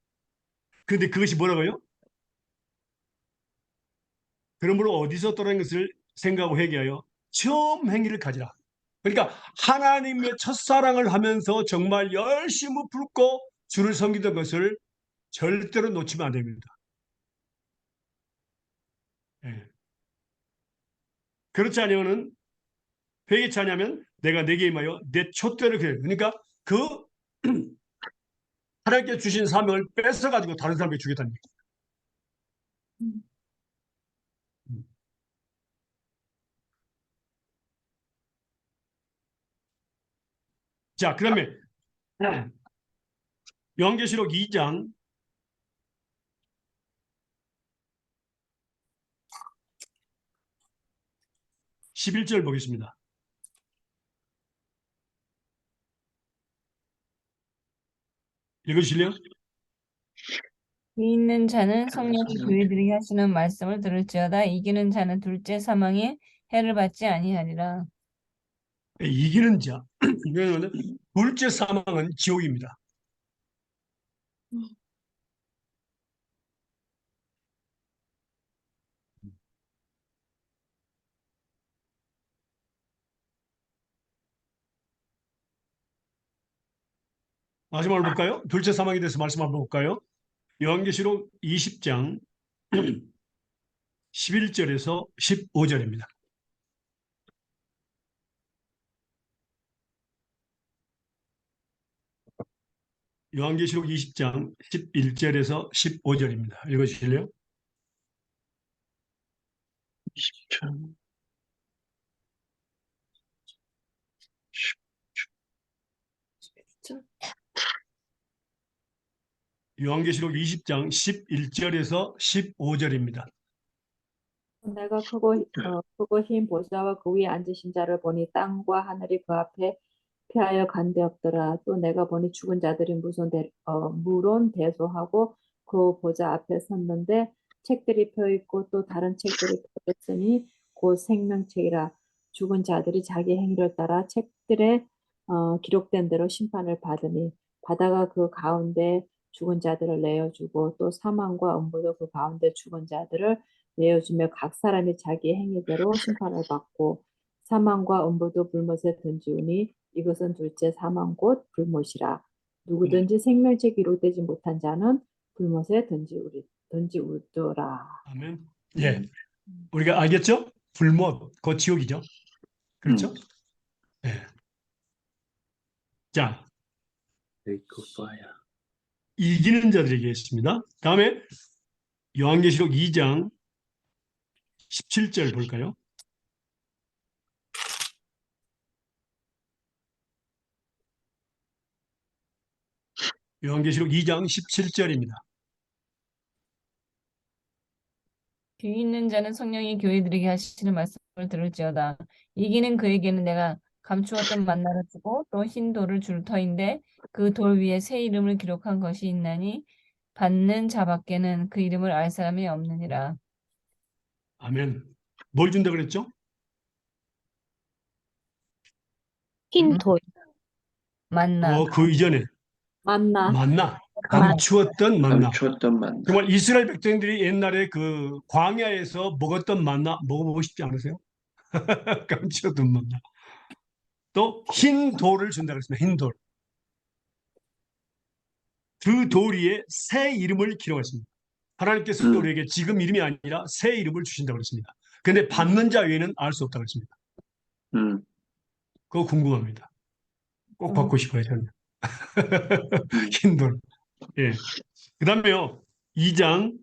그런데 그것이 뭐라고요? 그러므로 어디서 떠난 것을 생각하고 회개하여 처음 행위를 가지라. 그러니까 하나님의 첫사랑을 하면서 정말 열심히 붓고 주를 섬기던 것을 절대로 놓치면 안 됩니다. 예. 그렇지 않으면은 회개 차냐면 내가 내게 임하여 내 촛대를 그래. 그러니까 그 하나님께 주신 사명을 뺏어가지고 다른 사람에게 주겠다는 얘기죠. 자, 그러면 요한계시록 2장 11절 보겠습니다. 읽으실래요? 귀 있는 자는 성령이 교회들에게 하시는 말씀을 들을지어다. 이기는 자는 둘째 사망의 해를 받지 아니하리라. 이기는 자. 이거는 둘째 사망은 지옥입니다. 마지막으로 볼까요? 둘째 사망에 대해서 말씀 한번 볼까요? 요한계시록 20장 11절에서 15절입니다. 요한계시록 20장 11절에서 15절입니다. 읽어주실래요? 20장. 요한계시록 20장 11절에서 15절입니다. 내가 크고 흰 보좌와 그 위에 앉으신 자를 보니 땅과 하늘이 그 앞에 피하여 간데 없더라. 또 내가 보니 죽은 자들이 물론 대소하고 그 보좌 앞에 섰는데 책들이 펴 있고 또 다른 책들이 펴 있으니 곧 생명책이라. 죽은 자들이 자기 행위를 따라 책들에 기록된 대로 심판을 받으니 바다가 그 가운데 죽은 자들을 내어주고 또 사망과 음부도 그 가운데 죽은 자들을 내어주며 각 사람이 자기 행위대로 심판을 받고 사망과 음부도 불못에 던지우니 이것은 둘째 사망 곧 불못이라. 누구든지 생명책 기록되지 못한 자는 불못에 던지우더라. 아멘. 예. 우리가 알겠죠? 불못, 곧 지옥이죠. 그렇죠? 예. 자, 이기는 자들에게 있습니다. 다음에 요한계시록 2장 17절 볼까요? 요한계시록 2장 17절입니다. 귀 있는 자는 성령이 교회들에게 하시는 말씀을 들을지어다. 이기는 그에게는 내가 감추었던 만나를 주고 또 흰 돌을 줄 터인데 그 돌 위에 새 이름을 기록한 것이 있나니 받는 자밖에는 그 이름을 알 사람이 없느니라. 아멘. 뭘 준다 그랬죠? 흰 돌. 만나. 그 이전에 만나, 감추었던 만나. 감추었던 만나. 정말 이스라엘 백성들이 옛날에 그 광야에서 먹었던 만나 먹어보고 싶지 않으세요? 감추었던 만나. 또 흰 돌을 준다 그랬습니다. 흰 돌. 그 돌 위에 새 이름을 기록했습니다. 하나님께서 우리에게 지금 이름이 아니라 새 이름을 주신다고 그랬습니다. 근데 받는 자 외에는 알 수 없다고 그랬습니다. 그거 궁금합니다. 꼭 받고 싶어요, 저는. 흰 돌. 예. 그 다음에요. 2장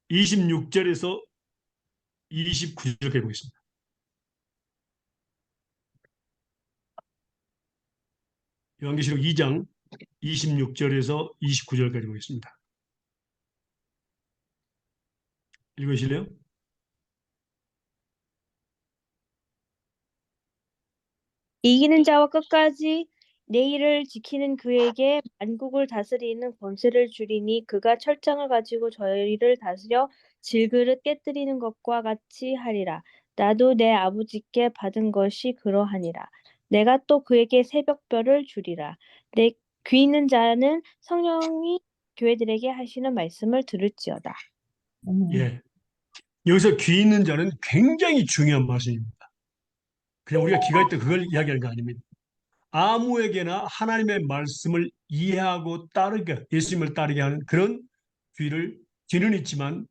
26절에서 29절 해보겠습니다. 요한계시록 2장 26절에서 29절까지 보겠습니다. 읽으실래요? 이기는 자와 끝까지 내 일을 지키는 그에게 만국을 다스리는 권세를 주리니 그가 철장을 가지고 저희를 다스려 질그릇 깨뜨리는 것과 같이 하리라. 나도 내 아버지께 받은 것이 그러하니라. 내가 또 그에게 새벽별을 주리라. 내 귀 있는 자는 성령이 교회들에게 하시는 말씀을 들을지어다. 예. 여기서 귀 있는 자는 굉장히 중요한 말씀입니다. 그냥 우리가 귀가 있다 그걸 이야기하는 거 아닙니다. 아무에게나 하나님의 말씀을 이해하고 따르게, 예수님을 따르게 하는 그런 귀는 있지만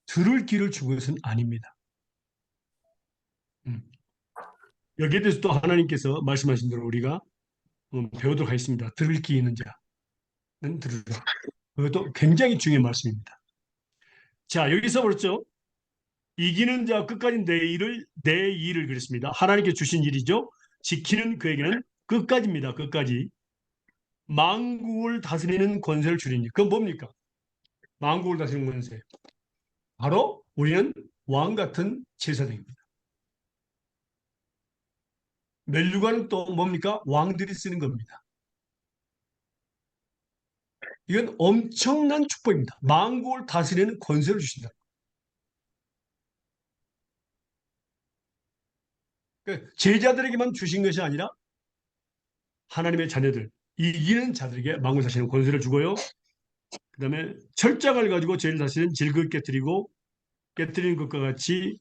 들을 귀를 준 것은 아닙니다. 음. 여기에 대해서 또 하나님께서 말씀하신 대로 우리가 배우도록 하겠습니다. 들을 귀 있는 자는 들으라. 그것도 굉장히 중요한 말씀입니다. 자, 여기서 그렇죠. 이기는 자 끝까지 내 일을 그랬습니다. 하나님께 주신 일이죠. 지키는 그에게는 끝까지입니다. 끝까지. 만국을 다스리는 권세를 주리니. 그건 뭡니까? 만국을 다스리는 권세. 바로 우리는 왕 같은 제사장입니다. 멸류관은 또 뭡니까? 왕들이 쓰는 겁니다. 이건 엄청난 축복입니다. 만국을 다스리는 권세를 주신다. 그러니까 제자들에게만 주신 것이 아니라 하나님의 자녀들, 이기는 자들에게 만국을 다스리는 권세를 주고요. 그 다음에 철장을 가지고 죄를 다스리는 질그릇 깨뜨리는 것과 같이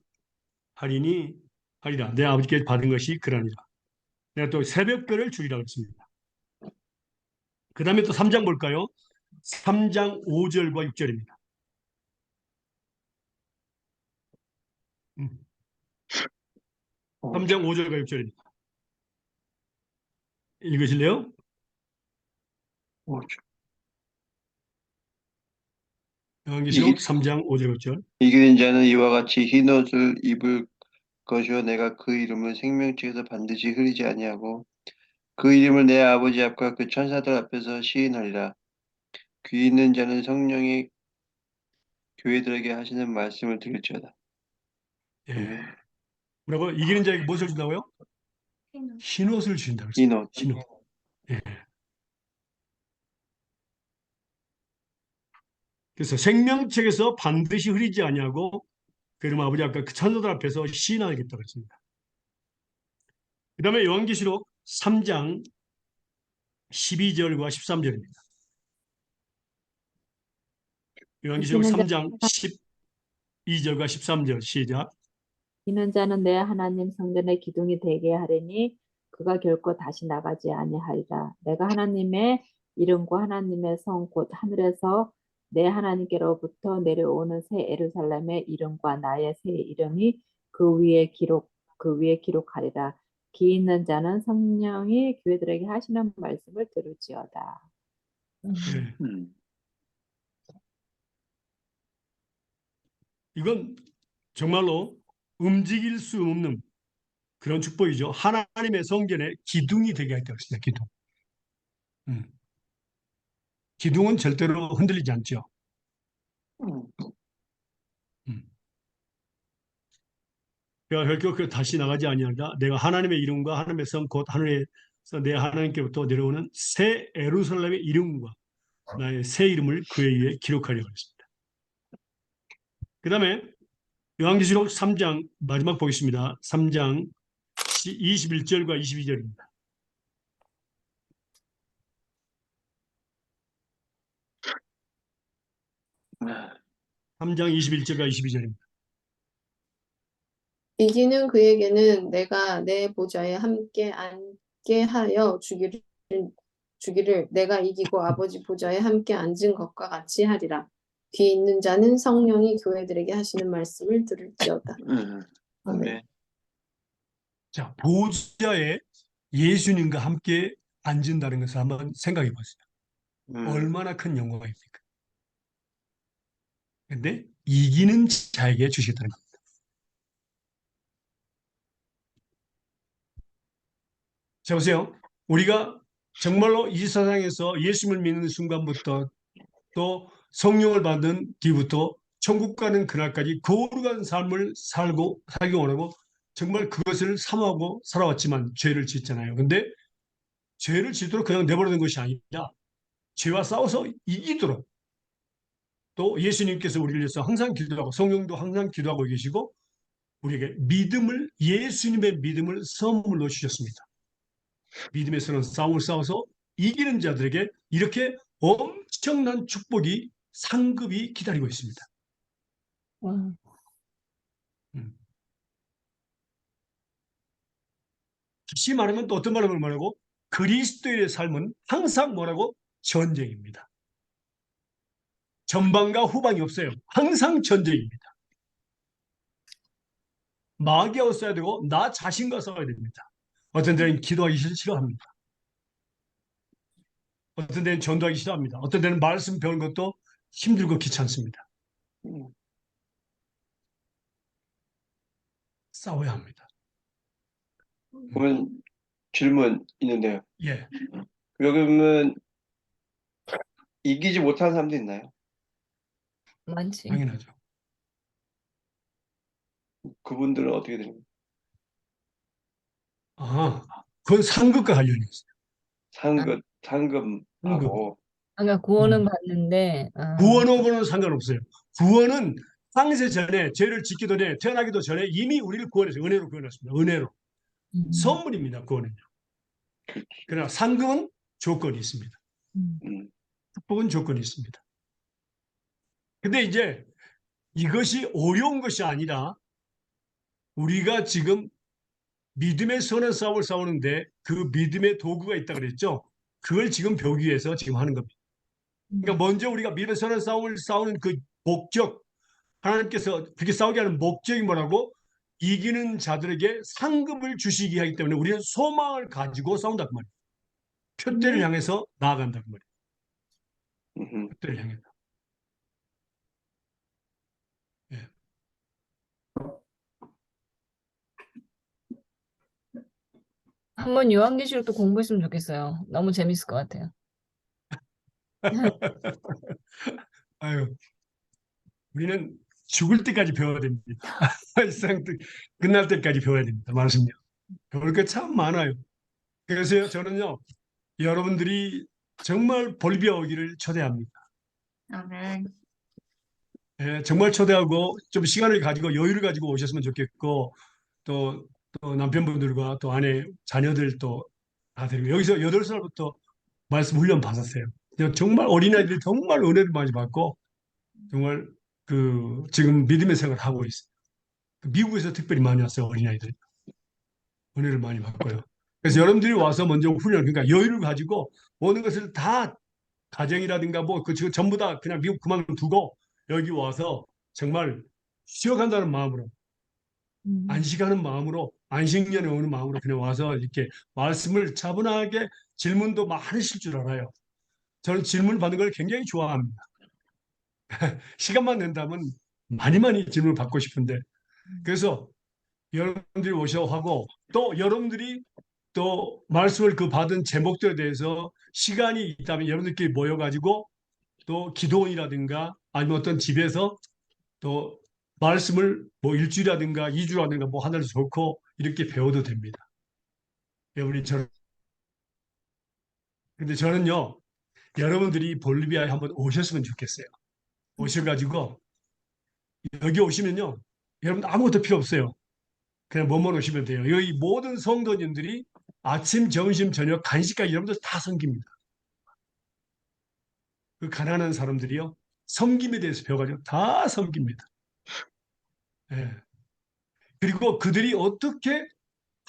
하리라. 내 아버지께 받은 것이 그러니라. 내가 또 새벽별을 주리라 그랬습니다. 그 다음에 또 3장 볼까요? 3장 5절과 6절입니다. 3장 5절과 6절입니다. 읽으실래요? 요한계시록 3장 5절 6절. 이기는 자는 이와 같이 흰 옷을 입을 것이요 내가 그 이름을 생명책에서 반드시 흐리지 아니하고 그 이름을 내 아버지 앞과 그 천사들 앞에서 시인하리라. 귀 있는 자는 성령이 교회들에게 하시는 말씀을 들을지어다. 예. 뭐라고? 이기는 자에게 무엇을 준다고요? 흰 옷을 주신다 흰 그랬습니다. 옷. 흰 옷. 예. 그래서 생명책에서 반드시 흐리지 아니하고 그럼 아버지 아까 그 천사들 앞에서 시인하겠다 그랬습니다. 그 다음에 요한계시록 3장 12절과 13절입니다. 요한계시록 이기는 3장 12절과 13절 시작. 이기는 자는 내 하나님 성전의 기둥이 되게 하리니 그가 결코 다시 나가지 아니하리라. 내가 하나님의 이름과 하나님의 성 곧 하늘에서 내 하나님께로부터 내려오는 새 예루살렘의 이름과 나의 새 이름이 그 위에 기록하리라. 귀 있는 자는 성령이 교회들에게 하시는 말씀을 들을지어다. 예. 음. 이건 정말로 움직일 수 없는 그런 축복이죠. 하나님의 성전에 기둥이 되게 하겠다고 했습니다. 기둥. 기둥은 절대로 흔들리지 않죠. 음. 그러니까 결코 그 다시 나가지 아니하리라. 내가 하나님의 이름과 하나님의 성 곧 하늘에서 내 하나님께부터 내려오는 새 예루살렘의 이름과 나의 새 이름을 그에 의해 기록하려고 했습니다. 그 다음에 요한계시록 3장 마지막 보겠습니다. 3장 21절과 22절입니다. 3장 21절과 22절입니다. 이기는 그에게는 내가 내 보좌에 함께 앉게 하여 주기를 내가 이기고 아버지 보좌에 함께 앉은 것과 같이 하리라. 귀 있는 자는 성령이 교회들에게 하시는 말씀을 들을지어다. 아멘. 네. 자, 보좌에 예수님과 함께 앉은다는 것을 한번 생각해 보세요. 얼마나 큰 영광입니까? 근데 이기는 자에게 주시겠다는 겁니다. 자, 보세요. 우리가 정말로 이 세상에서 예수님을 믿는 순간부터 또 성령을 받는 뒤부터 천국 가는 그날까지 거룩한 삶을 살기 원하고 정말 그것을 사모하고 살아왔지만 죄를 짓잖아요. 근데 죄를 짓도록 그냥 내버려둔 것이 아니라 죄와 싸워서 이기도록 또 예수님께서 우리를 위해서 항상 기도하고 성령도 항상 기도하고 계시고 우리에게 예수님의 믿음을 선물로 주셨습니다. 믿음에서는 싸움을 싸워서 이기는 자들에게 이렇게 엄청난 축복이 상급이 기다리고 있습니다. 와, 다시 말하면 또 어떤 말을 말하고 그리스도의 삶은 항상 뭐라고? 전쟁입니다. 전방과 후방이 없어요. 항상 전쟁입니다. 마귀하고 싸워야 되고 나 자신과 싸워야 됩니다. 어떤 데는 기도하기 싫어합니다. 어떤 데는 전도하기 싫어합니다. 어떤 데는 말씀 배우는 것도 힘들고 귀찮습니다. 음, 싸워야 합니다. 그러면 질문 있는데요. 예, 그러면 이기지 못하는 사람도 있나요? 많지. 당연하죠. 그분들은 어떻게 됩니까? 아, 그건 상급과 관련이 있어요. 상급, 상급. 상급하고 그러니까 구원은 음. 받는데 구원하고는 상관없어요. 구원은 창세 전에 죄를 짓기 전에 태어나기도 전에 이미 우리를 구원했어요. 은혜로 구원했습니다. 은혜로. 선물입니다. 구원은요. 그러나 상급은 조건이 있습니다. 음, 축복은 조건이 있습니다. 근데 이제 이것이 어려운 것이 아니라 우리가 지금 믿음의 선한 싸움을 싸우는데 그 믿음의 도구가 있다 그랬죠. 그걸 지금 배우기 위해서 지금 하는 겁니다. 그러니까 먼저 우리가 믿음의 선한 싸움을 싸우는 그 목적, 하나님께서 그렇게 싸우게 하는 목적이 뭐라고? 이기는 자들에게 상급을 주시기 하기 때문에 우리는 소망을 가지고 싸운다고 말이에요. 표대를 향해서 나아간다고 말이에요. 음, 표대를 향해서. 예. 한번 요한계시록도 공부했으면 좋겠어요. 너무 재밌을 것 같아요. 아유, 우리는 죽을 때까지 배워야 됩니다. 세상 끝날 때까지 배워야 됩니다. 말씀요. 배울 게 참 많아요. 그래서 저는요, 여러분들이 정말 볼비아 오기를 초대합니다. 아멘. 예, 정말 초대하고 좀 시간을 가지고 여유를 가지고 오셨으면 좋겠고 또, 또 남편분들과 또 아내, 자녀들 또다 데리고 여기서 8살부터 말씀 훈련 받았어요. 정말 어린아이들이 정말 은혜를 많이 받고 정말 그 지금 믿음의 생활을 하고 있어요. 미국에서 특별히 많이 왔어요. 어린아이들. 은혜를 많이 받고요. 그래서 여러분들이 와서 먼저 훈련, 그러니까 여유를 가지고 모든 것을 다 가정이라든가 뭐 그 전부 다 그냥 미국 그만두고 여기 와서 정말 쉬어간다는 마음으로 안식하는 마음으로 안식년에 오는 마음으로 그냥 와서 이렇게 말씀을 차분하게 질문도 많으실 줄 알아요. 저는 질문 받는 걸 굉장히 좋아합니다. 시간만 낸다면 많이 많이 질문을 받고 싶은데 그래서 여러분들이 오셔 하고 또 여러분들이 또 말씀을 그 받은 제목들에 대해서 시간이 있다면 여러분들끼리 모여가지고 또 기도원이라든가 아니면 어떤 집에서 또 말씀을 뭐 일주일이라든가 이주라든가 뭐 하나를 좋고 이렇게 배워도 됩니다. 여러분이 근데 저는요 여러분들이 볼리비아에 한번 오셨으면 좋겠어요. 오셔가지고 여기 오시면요 여러분 아무것도 필요 없어요. 그냥 뭐만 오시면 돼요. 여기 모든 성도님들이 아침, 점심, 저녁, 간식까지 여러분들 다 섬깁니다. 그 가난한 사람들이요 섬김에 대해서 배워가지고 다 섬깁니다. 예. 그리고 그들이 어떻게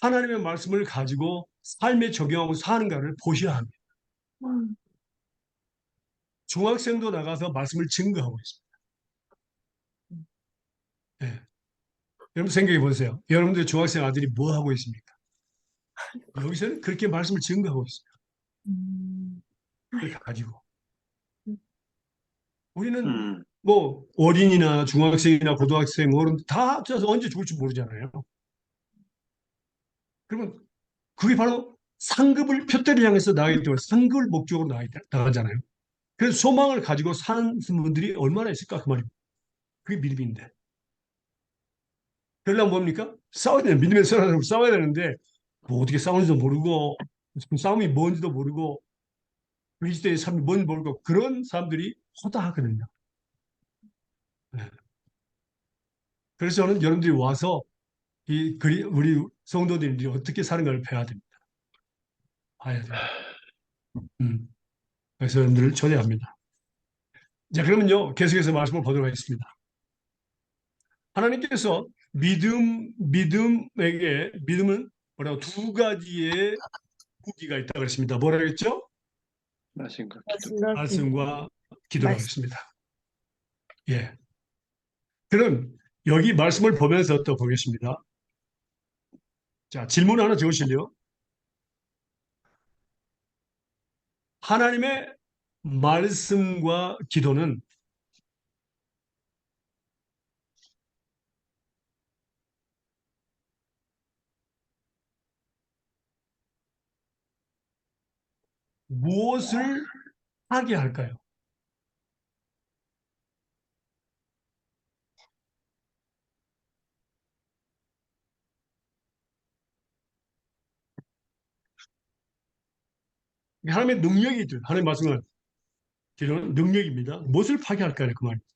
하나님의 말씀을 가지고 삶에 적용하고 사는가를 보셔야 합니다. 중학생도 나가서 말씀을 증거하고 있습니다. 예. 여러분 생각해 보세요. 여러분들 중학생 아들이 뭐 하고 있습니까? 여기서는 그렇게 말씀을 증거하고 있어요. 그걸 가지고. 우리는 음, 뭐 어린이나 중학생이나 고등학생 어른 다 합쳐서 언제 죽을지 모르잖아요. 그러면 그게 바로 상급을 표대를 향해서 나가기 때문에 상급을 목적으로 나가잖아요. 그래서 소망을 가지고 사는 분들이 얼마나 있을까 그 말입니다. 그게 믿음인데. 그러려면 뭡니까? 싸워야 돼요. 믿음의 사람으로 싸워야 되는데 뭐 어떻게 싸우는지도 모르고 싸움이 뭔지도 모르고 그리스도의 삶이 뭔지 모르고 그런 사람들이 허다하거든요. 네. 그래서 저는 여러분들이 와서 우리 성도들이 어떻게 사는가를 배워야 됩니다. 봐야 돼요. 그래서 여러분들을 초대합니다. 자, 그러면요, 계속해서 말씀을 보도록 하겠습니다. 하나님께서 믿음은 뭐라고 두 가지의 무기가 있다고 그랬습니다. 뭐라고 했죠? 말씀과 기도. 말씀과 말씀과 기도라고 말씀. 했습니다. 예. 그럼 여기 말씀을 보면서 또 보겠습니다. 자, 질문 하나 적으실래요? 하나님의 말씀과 기도는 무엇을 하게 할까요? 하나님의 능력이 있죠. 하나님의 말씀은 기도는 능력입니다. 무엇을 파괴할까요? 그 말입니다.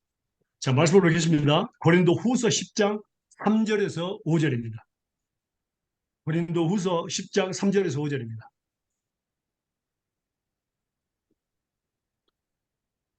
자, 말씀을 보겠습니다. 고린도 후서 10장 3절에서 5절입니다. 고린도 후서 10장 3절에서 5절입니다.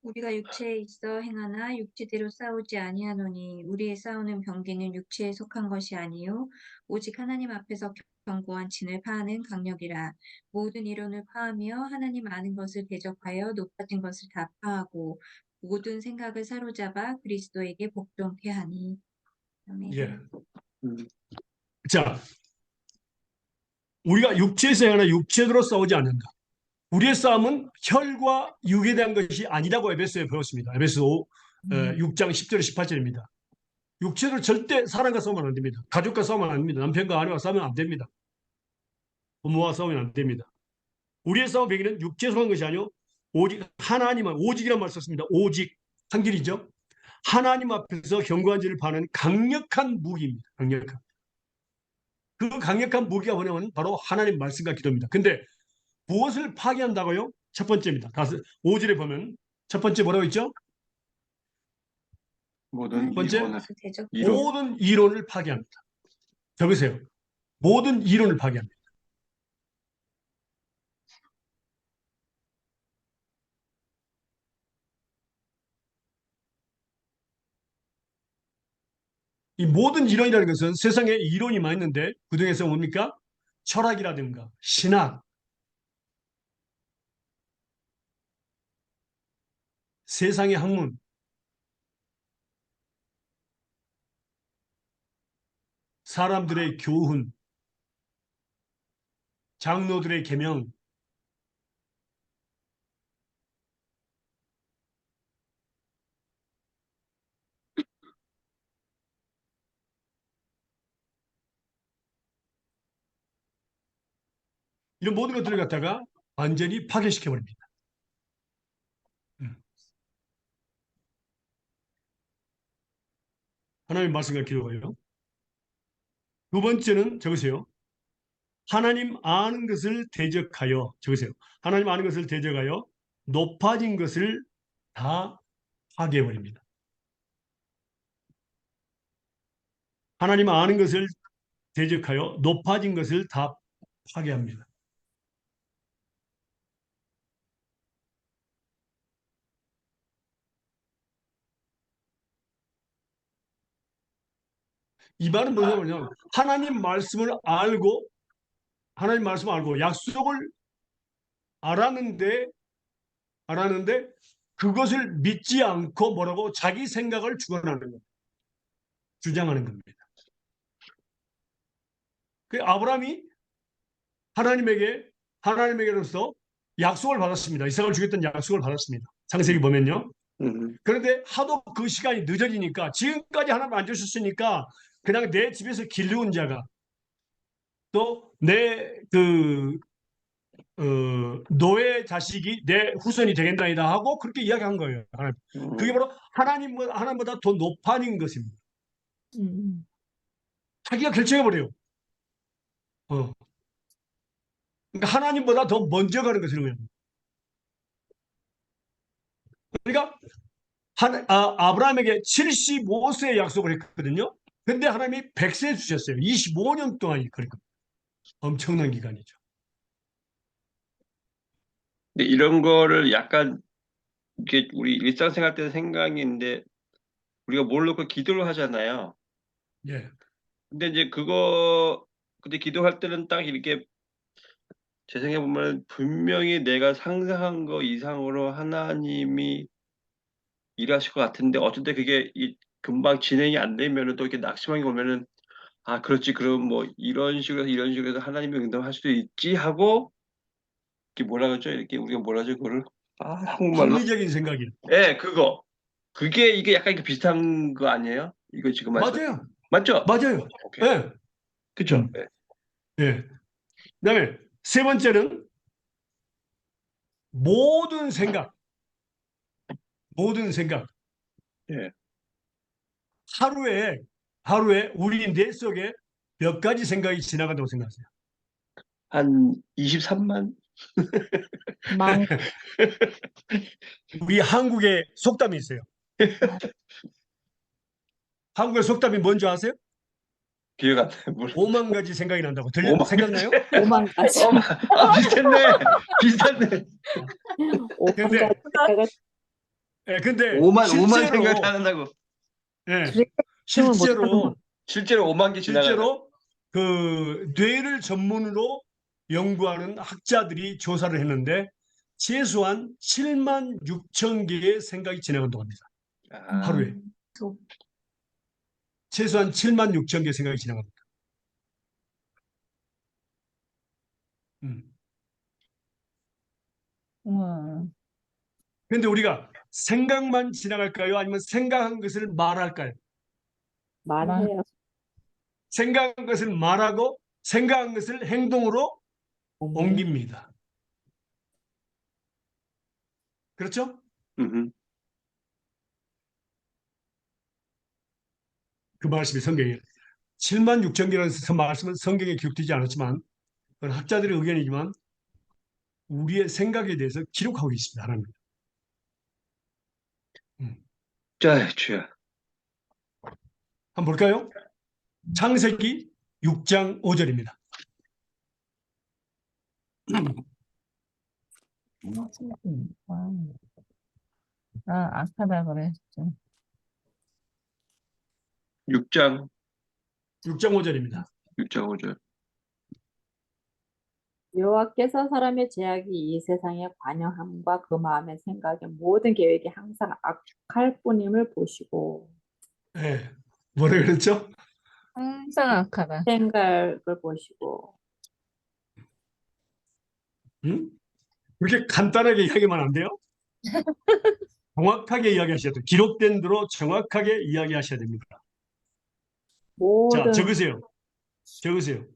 우리가 육체에 있어 행하나 육체대로 싸우지 아니하노니 우리의 싸우는 병기는 육체에 속한 것이 아니요 오직 하나님 앞에서 견고한 진을 파하는 강력이라. 모든 이론을 파하며 하나님 아는 것을 대적하여 높아진 것을 다 파하고 모든 생각을 사로잡아 그리스도에게 복종케 하니. 아멘. 예. 음, 자, 우리가 육체에서 행하나 육체대로 싸우지 않는다. 우리의 싸움은 혈과 육에 대한 것이 아니라고 에베소에 배웠습니다. 에베소 6장 10절 18절입니다. 육체로 절대 사람과 싸우면 안 됩니다. 가족과 싸우면 안 됩니다. 남편과 아내와 싸우면 안 됩니다. 부모와 싸우면 안 됩니다. 우리의 싸움 배기는 육체에 속한 것이 아니요 오직 하나님만, 오직이란 말 썼습니다. 오직 한 길이죠. 하나님 앞에서 견고한 진을 파는 강력한 무기입니다. 강력한. 그 강력한 무기가 뭐냐면 바로 하나님 말씀과 기도입니다. 근데 무엇을 파괴한다고요? 첫 번째입니다. 5절에 보면 첫 번째 뭐라고 있죠? 모든 번째, 이론을 대적 이론. 모든 이론을 파괴합니다. 적으세요. 모든 이론을 파괴합니다. 이 모든 이론이라는 것은 세상에 이론이 많이 있는데 그중에서 뭡니까? 철학이라든가 신학, 세상의 학문, 사람들의 교훈, 장로들의 계명, 이런 모든 것들을 갖다가 완전히 파괴시켜버립니다. 하나님의 말씀과 기도가요. 두 번째는 적으세요. 하나님 아는 것을 대적하여, 적으세요. 하나님 아는 것을 대적하여 높아진 것을 다 파괴해버립니다. 하나님 아는 것을 대적하여 높아진 것을 다 파괴합니다. 이 말은 뭐냐면 하나님 말씀을 알고 약속을 알았는데 그것을 믿지 않고 뭐라고 자기 생각을 주장하는 겁니다. 그 아브라함이 하나님에게로서 약속을 받았습니다. 이삭을 주겠다는 약속을 받았습니다. 창세기 보면요. 그런데 하도 그 시간이 늦어지니까 지금까지 하나님 안 주셨으니까 그냥 내 집에서 길러온 자가 또 내 노예 자식이 내 후손이 되겠나이다 하고 그렇게 이야기한 거예요. 그게 바로 하나님보다 더 높아진 것입니다. 자기가 결정해버려요. 그러니까 하나님보다 더 먼저 가는 것이에요. 그러니까 아브라함에게 75세의 약속을 했거든요. 근데 하나님이 100세 주셨어요. 25년 동안이 그러니까 엄청난 기간이죠. 근데 이런 거를 약간 이게 우리 일상생활 때 생각이 있는데 우리가 뭘 놓고 기도를 하잖아요. 예. 근데 이제 근데 기도할 때는 딱 이렇게 재생해 보면 분명히 내가 상상한 거 이상으로 하나님이 일하실 것 같은데 어쩔 때 그게 금방 진행이 안 되면은 또 이렇게 낙심하게 오면은 아, 그렇지. 그럼 뭐 이런 식으로 해서 하나님이 응답할 수도 있지 하고 이게 뭐라 그러죠? 이렇게 우리가 뭐라 하죠? 그거를 한국말로 합리적인 생각이. 예, 그거. 그게 이게 약간 이게 비슷한 거 아니에요? 이거 지금 말씀 맞아요. 맞죠? 맞아요. 오케이. 예. 그쵸? 음, 예. 예. 그다음에 세 번째는 모든 생각, 모든 생각. 예. 하루에 우리 뇌 속에 몇 가지 생각이 지나간다고 생각하세요. 한 23만? 망, 우리 한국에 속담이 있어요. 한국의 속담이 뭔지 아세요? 기억 안 나요. 뭘. 5만 가지 생각이 난다고. 5만 생각나요? 5만 가지. 비슷했네. 비슷했네. 5만 근데, 가지 생각을 근데 5만 실제로, 생각 안 한다고. 예, 그래, 못 실제로, 실제로 5만 개 지나간다. 실제로 그 뇌를 전문으로 연구하는 학자들이 조사를 했는데 최소한 7만 6천 개의 생각이 지나간다고 합니다. 아, 하루에. 최소한 7만 6천 개의 생각이 지나갑니다. 음. 우와. 근데 우리가 생각만 지나갈까요? 아니면 생각한 것을 말할까요? 말해요. 생각한 것을 말하고 생각한 것을 행동으로 옮겨. 옮깁니다. 그렇죠? 그 말씀이 성경에 7만 6천 개라는 말씀은 성경에 기록되지 않았지만 그건 학자들의 의견이지만 우리의 생각에 대해서 기록하고 있습니다. 하나님. 자, 주야. 한번 볼까요? 창세기 6장 5절입니다. 악하다 그랬죠. 6장, 6장 5절입니다. 6장 5절. 여호와께서 사람의 제약이 이 세상에 관영함과 그 마음의 생각의 모든 계획이 항상 악할 뿐임을 보시고 네. 뭐라 그랬죠? 항상 악하다. 생각을 보시고 응? 그렇게 간단하게 이야기만 안 돼요? 정확하게 이야기하셔야 돼요. 기록된 대로 정확하게 이야기하셔야 됩니다. 자, 모든 적으세요. 적으세요.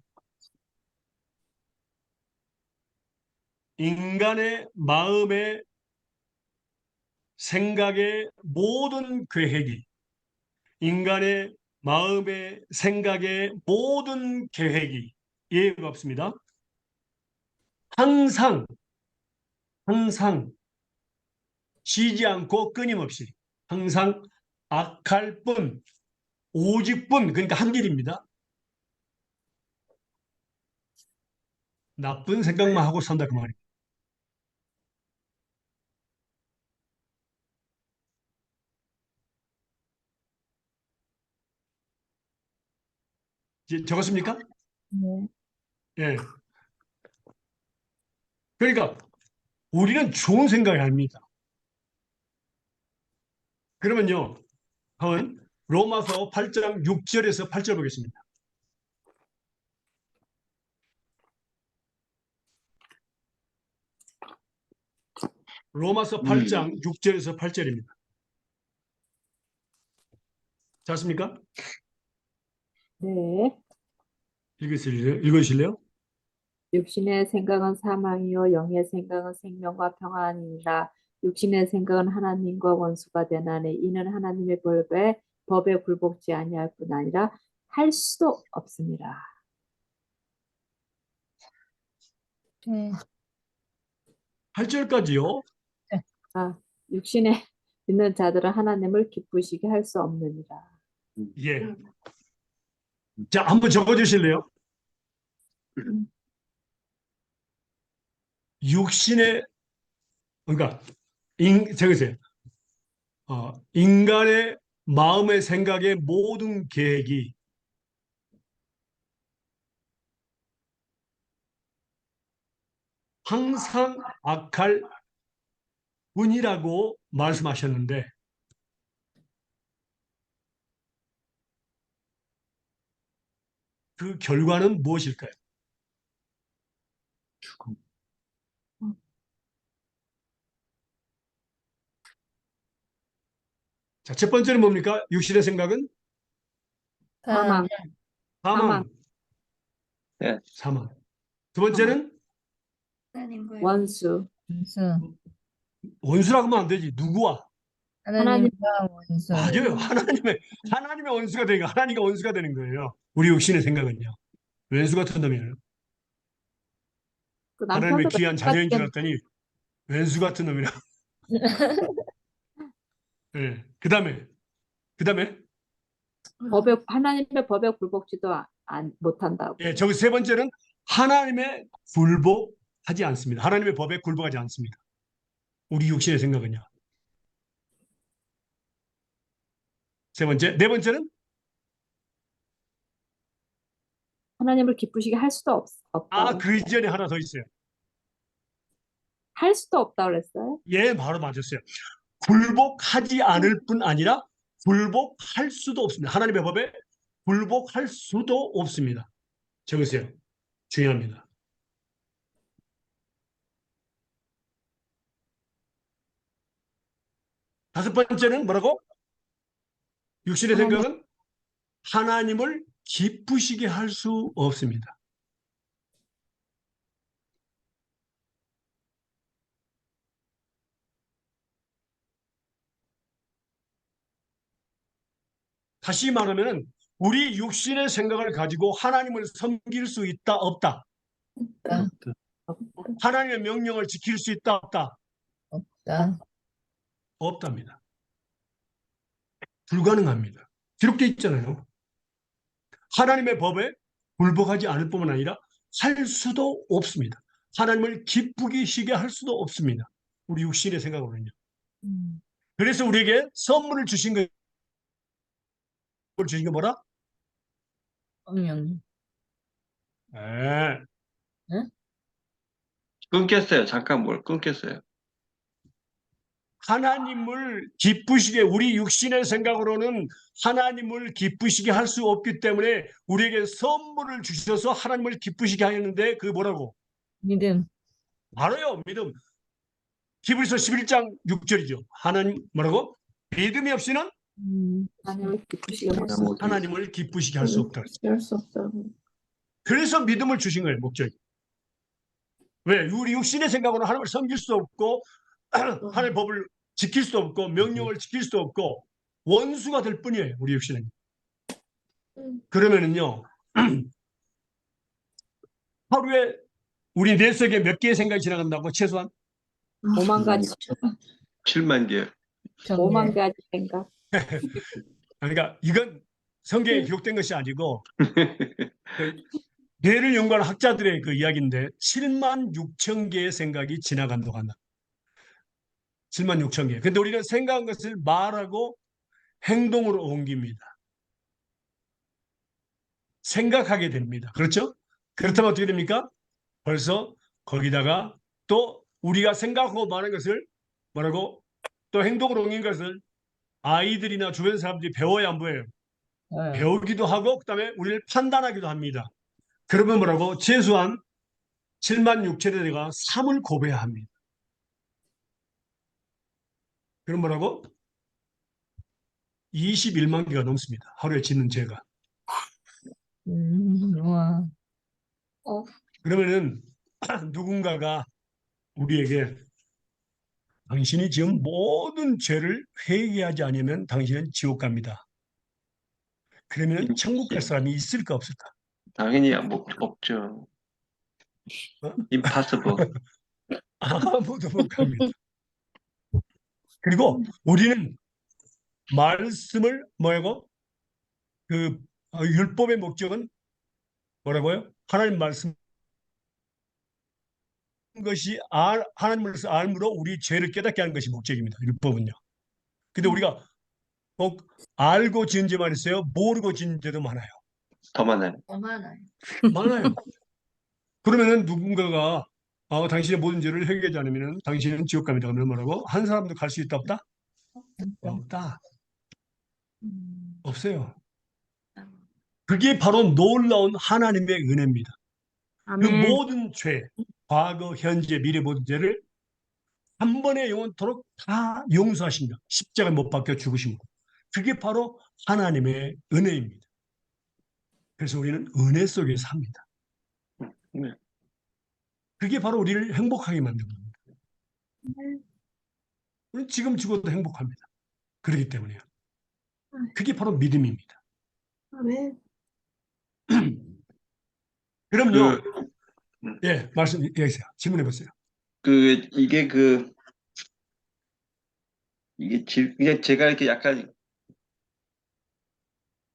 인간의 마음의 생각의 모든 계획이 인간의 마음의 생각의 모든 계획이 예외가 없습니다. 항상 쉬지 않고 끊임없이 항상 악할 뿐 오직 뿐 그러니까 한 길입니다. 나쁜 생각만 하고 산다 그 말이에요. 이제 적었습니까? 네. 예. 그러니까 우리는 좋은 생각이 아닙니다. 그러면요, 한번 로마서 8장 6절에서 8절 보겠습니다. 로마서 8장 6절에서 8절입니다. 잤습니까? 네. 읽으실래요? 육신의 생각은 사망이요 영의 생각은 생명과 평안이니라. 육신의 생각은 하나님과 원수가 되나니 이는 하나님의 법에 굴복지 아니할 뿐 아니라 할 수도 없습니다. 네. 8절까지요. 아, 육신에 있는 자들은 하나님을 기쁘시게 할 수 없느니라. 예. 자, 한번 적어주실래요? 육신의, 그러니까, 적으세요. 인간의 마음의 생각의 모든 계획이 항상 악할 뿐이라고 말씀하셨는데 그 결과는 무엇일까요? 죽음. 자, 첫 번째는 뭡니까? 육신의 생각은 사망, 사망, 네. 사망. 두 번째는 하나님과의 원수, 원수. 원수라고 하면 안 되지. 누구와? 하나님과 원수. 맞아요. 하나님의 원수가 되니까 하나님과 원수가 되는 거예요. 우리 육신의 생각은요. 왼수 같은 놈이에요. 그 하나님의 남편도 귀한 자녀인 줄 맨날 알았더니 왼수 같은 놈이라. 네. 그다음에 하나님의 법에 굴복지도 못한다고. 예, 저기 세 번째는 하나님의 굴복하지 않습니다. 하나님의 법에 굴복하지 않습니다. 우리 육신의 생각은요. 세 번째, 네 번째는 하나님을 기쁘시게 할 수도 없다고. 그 이전에 하나 더 있어요. 할 수도 없다고 그랬어요? 예, 바로 맞았어요. 굴복하지 않을 뿐 아니라 굴복할 수도 없습니다. 하나님의 법에 굴복할 수도 없습니다. 적으세요. 중요합니다. 다섯 번째는 뭐라고? 육신의 하나님, 생각은 하나님을 기쁘시게 할 수 없습니다. 다시 말하면 우리 육신의 생각을 가지고 하나님을 섬길 수 있다 없다. 하나님의 명령을 지킬 수 있다 없다. 없다. 없답니다. 불가능합니다. 기록되어 있잖아요. 하나님의 법에 굴복하지 않을 뿐만 아니라 할 수도 없습니다. 하나님을 기쁘시게 할 수도 없습니다. 우리 육신의 생각으로는요. 음. 그래서 우리에게 선물을 주신 거 뭐라? 성령. 네. 끊겼어요. 잠깐 뭘 끊겼어요. 하나님을 기쁘시게 우리 육신의 생각으로는 하나님을 기쁘시게 할 수 없기 때문에 우리에게 선물을 주셔서 하나님을 기쁘시게 하였는데 그게 뭐라고? 믿음. 바로요. 믿음. 히브리서 11장 6절이죠. 하나님 뭐라고? 믿음이 없이는 하나님을 기쁘시게 할 수 없다. 하나님을 기쁘시게 할 수 없다. 할수 없다. 그래서 믿음을 주신 거예요. 목적이. 왜? 우리 육신의 생각으로는 하나님을 섬길 수 없고 하나님의 법을 지킬 수도 없고 명령을 지킬 수도 없고 원수가 될 뿐이에요. 우리 육신은. 그러면은요. 하루에 우리 뇌 속에 몇 개의 생각이 지나간다고 최소한? 5만 가지, 7만 개. 5만 가지 생각. 그러니까 이건 성경에 기록된 것이 아니고 그 뇌를 연구하는 학자들의 그 이야기인데 7만 6천 개의 생각이 지나간다고 한다. 7만 6천 개. 근데 우리는 생각한 것을 말하고 행동으로 옮깁니다. 생각하게 됩니다. 그렇죠? 그렇다면 어떻게 됩니까? 벌써 거기다가 또 우리가 생각하고 말하는 것을 뭐라고? 또 행동으로 옮긴 것을 아이들이나 주변 사람들이 배워야 안 보여요. 네. 배우기도 하고 그다음에 우리를 판단하기도 합니다. 그러면 뭐라고? 최소한 7만 6천에 내가 3을 곱해야 합니다. 그럼 뭐라고? 21만 개가 넘습니다. 하루에 짓는 죄가. 와. 그러면은 누군가가 우리에게 당신이 지금 모든 죄를 회개하지 않으면 당신은 지옥 갑니다. 그러면 천국 갈 사람이 있을까 없을까? 당연히 없죠. 어? Impossible. 아무도 못 갑니다. 그리고 우리는 말씀을 뭐라고? 그 율법의 목적은 뭐라고요? 하나님 말씀 것이 하나님을 알므로 우리 죄를 깨닫게 하는 것이 목적입니다. 율법은요. 근데 우리가 꼭 알고 지은 죄만 있어요. 모르고 지은 죄도 많아요. 더 많아요. 더 많아요. 많아요. 그러면은 누군가가 당신의 모든 죄를 회개하지 않으면 당신은 지옥 갑니다. 그러면 뭐라고? 한 사람도 갈 수 있다 없다? 없다. 없어요. 그게 바로 놀라운 하나님의 은혜입니다. 그 아멘. 모든 죄, 과거, 현재, 미래 모든 죄를 한 번에 영원토록 다 용서하신다. 십자가에 못 박혀 죽으신 것. 그게 바로 하나님의 은혜입니다. 그래서 우리는 은혜 속에 삽니다. 네. 그게 바로 우리를 행복하게 만든 겁니다. 우리는 지금 죽어도 행복합니다. 그렇기 때문에요. 그게 바로 믿음입니다. 아멘. 그럼요. 그, 예, 말씀 얘기하세요. 질문해 보세요. 그냥 제가 이렇게 약간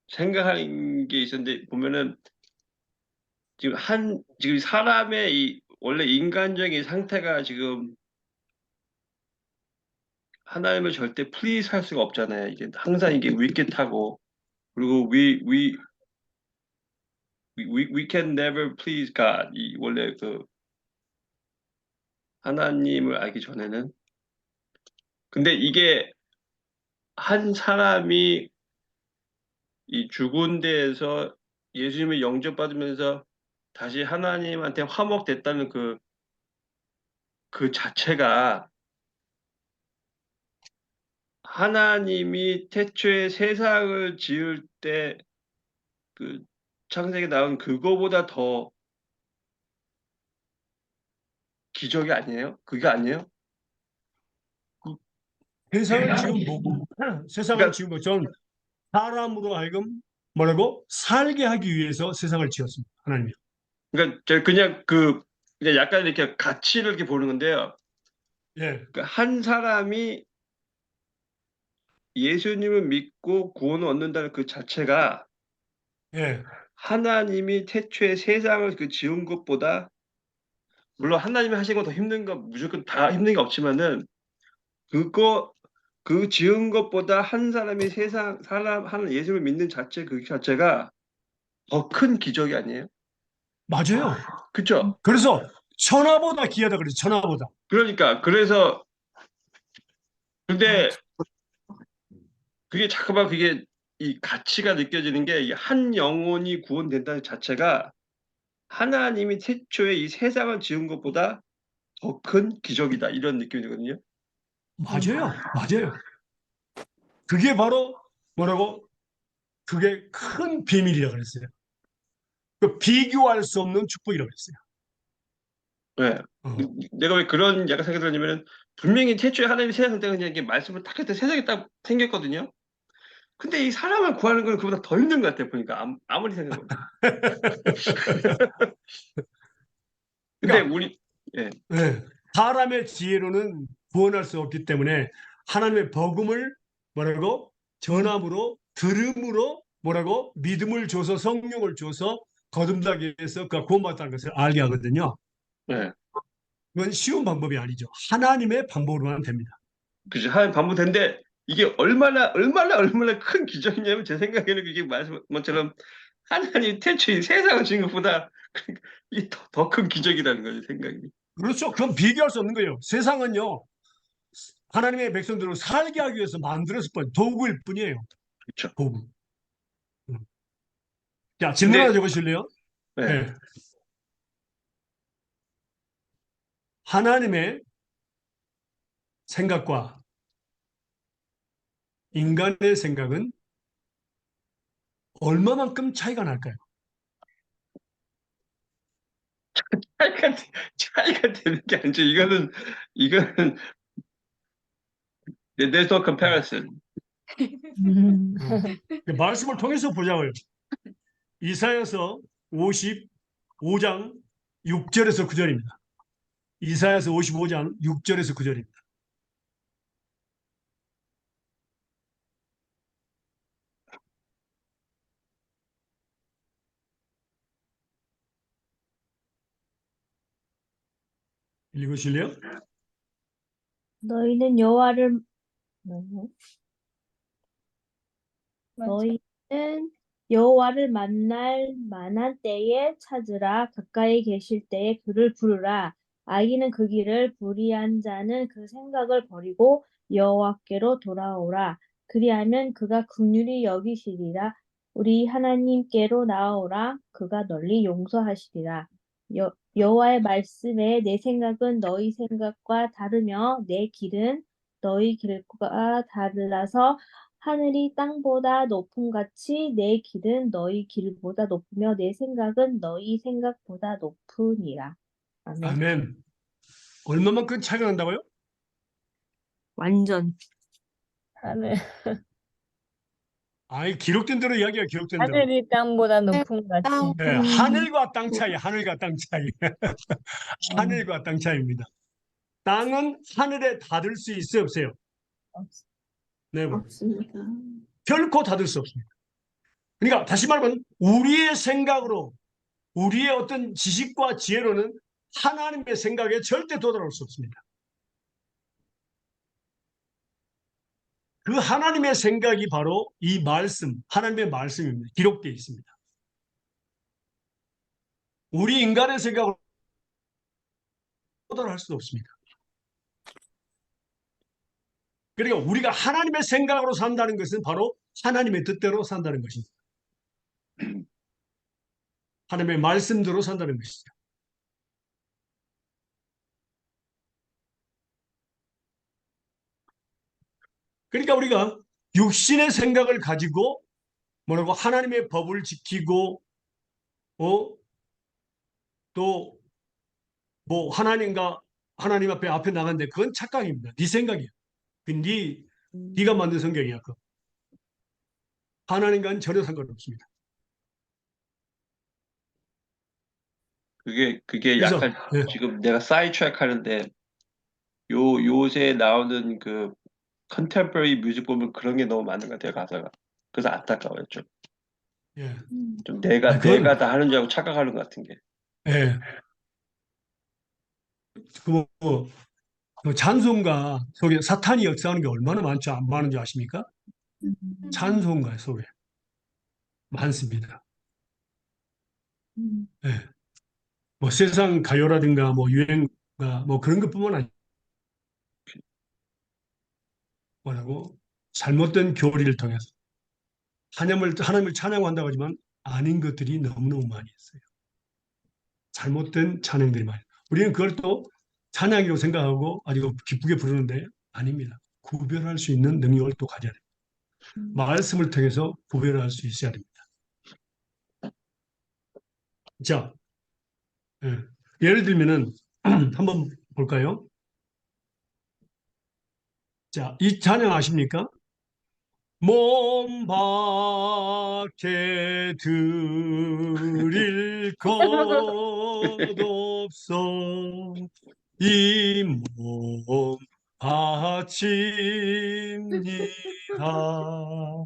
생각하는 게 있었는데, 보면은, 지금 사람의 원래 인간적인 상태가 지금 하나님을 절대 플리즈 할 수가 없잖아요. 이게 항상 이게 위켓하고, 그리고 we can never please God. 원래 하나님을 알기 전에는. 근데 이게 한 사람이 이 죽은 데에서 예수님을 영접받으면서 다시 하나님한테 화목됐다는 그 자체가 하나님이 태초에 세상을 지을 때 그 창세기 나온 그거보다 더 기적이 아니에요? 그게 아니에요? 세상을 지은 뭐고, 세상을 그러니까, 지은 것은 사람으로 하여금 뭐라고? 살게 하기 위해서 세상을 지었습니다. 하나님이. 그러니까 저 그냥 약간 이렇게 가치를 이렇게 보는 건데요. 예, 그러니까 한 사람이 예수님을 믿고 구원을 얻는다는 그 자체가 예, 하나님이 태초에 세상을 지은 것보다, 물론 하나님이 하신 건 더 힘든 거 무조건 다 힘든 게 없지만은 그 지은 것보다 한 사람이 하는 예수를 믿는 그 자체가 더 큰 기적이 아니에요? 맞아요. 그쵸? 그래서 천하보다 귀하다 그랬죠. 천하보다. 그러니까 근데 그게 잠깐만 이 가치가 느껴지는 게 한 영혼이 구원된다는 자체가 하나님이 태초에 이 세상을 지은 것보다 더 큰 기적이다 이런 느낌이거든요. 맞아요. 맞아요. 그게 바로 뭐라고? 그게 큰 비밀이라고 그랬어요. 그 비교할 수 없는 축복이라고 그랬어요. 네. 어. 내가 왜 그런 약간 생각이 들었냐면은 분명히 태초에 하나님이 세상을 때 그냥 이렇게 말씀을 딱 했을 때 세상이 딱 생겼거든요. 근데 이 사람을 구하는 건 그보다 더 힘든 것 같아요. 보니까 아무리 생각해도. 근데 그러니까 예, 예, 사람의 지혜로는 구원할 수 없기 때문에 하나님의 복음을 뭐라고? 전함으로 들음으로 뭐라고? 믿음을 줘서 성령을 줘서 거듭나게 해서 그 구원받았다는 것을 알게 하거든요. 예. 그건 쉬운 방법이 아니죠. 하나님의 방법으로만 됩니다. 그죠. 하나님 반복되는데 이게 얼마나 큰 기적이냐면 제 생각에는 그게 말씀 것처럼 하나님 태초에 세상을 지은 것보다 이 더 큰 기적이라는 거죠, 생각이. 그렇죠. 그건 비교할 수 없는 거예요. 세상은요, 하나님의 백성들을 살게 하기 위해서 만들었을 뿐, 도구일 뿐이에요. 그렇죠. 도구. 음. 자, 질문 하나 근데 적으실래요? 예. 네. 하나님의 생각과 인간의 생각은 얼마만큼 차이가 날까요? 차이가 차이가 되는 게 아니죠. 이거는 there's no comparison. 말씀을 통해서 보자고요. 이사야서 55장 6절에서 9절입니다. 이사야서 55장 6절에서 9절입니다. 읽으실래요? 너희는 여호와를 맞아. 너희는 여호와를 만날 만한 때에 찾으라. 가까이 계실 때에 그를 부르라. 악인은 그 길을, 불의한 자는 그 생각을 버리고 여호와께로 돌아오라. 그리하면 그가 긍휼히 여기시리라. 우리 하나님께로 나아오라. 그가 널리 용서하시리라. 여호와의 말씀에 내 생각은 너희 생각과 다르며 내 길은 너희 길과 달라서 하늘이 땅보다 높음 같이 내 길은 너희 길보다 높으며 내 생각은 너희 생각보다 높으니라. 아멘. 아멘. 얼마만큼 차이가 난다고요? 완전. 하늘, 아니, 기록된 대로 이야기야, 기록된 대로. 하늘이 땅보다 높은 같이. 땅, 예, 하늘과 땅 차이, 하늘과 땅 차이. 하늘과 땅 차이입니다. 땅은 하늘에 닿을 수 있어요, 없어요? 없- 네, 없습니다. 결코 닿을 수 없습니다. 그러니까 다시 말하면 우리의 생각으로, 우리의 어떤 지식과 지혜로는 하나님의 생각에 절대 도달할 수 없습니다. 그 하나님의 생각이 바로 이 말씀, 하나님의 말씀입니다. 기록되어 있습니다. 우리 인간의 생각으로 도달할 수 없습니다. 그러니까 우리가 하나님의 생각으로 산다는 것은 바로 하나님의 뜻대로 산다는 것입니다. 하나님의 말씀대로 산다는 것이죠. 그러니까 우리가 육신의 생각을 가지고 뭐라고 하나님의 법을 지키고 또 뭐 하나님 앞에 나갔는데 그건 착각입니다. 네 생각이야. 네가 만든 성경이야. 그 하나님과는 전혀 상관없습니다. 그게 그래서 약간 예, 지금 내가 사이트트랙 하는데 요새 나오는 그 컨템포러리 뮤직 보면 그런 게 너무 많은 것 같아요, 가사가. 그래서 안타까워요, 좀. 예. 좀 그건 내가 다 하는 줄 알고 착각하는 것 같은 게. 예, 그 찬송가 속에 사탄이 역사하는 게 얼마나 많은지 아십니까? 찬송가 속에 많습니다. 예. 뭐 세상 가요라든가 뭐 유행가 뭐 그런 것뿐만 아니고 뭐라고 잘못된 교리를 통해서 하나님을 찬양한다고 하지만 아닌 것들이 너무너무 많이 있어요. 잘못된 찬양들이 많이. 우리는 그걸 또 찬양이라고 생각하고 아주 기쁘게 부르는데 아닙니다. 구별할 수 있는 능력을 또 가져야 됩니다. 말씀을 통해서 구별할 수 있어야 됩니다. 자, 예. 예를 들면은 한번 볼까요? 자, 이 찬양 아십니까? 몸 밖에 드릴 것 없어 이 몸 바칩니다.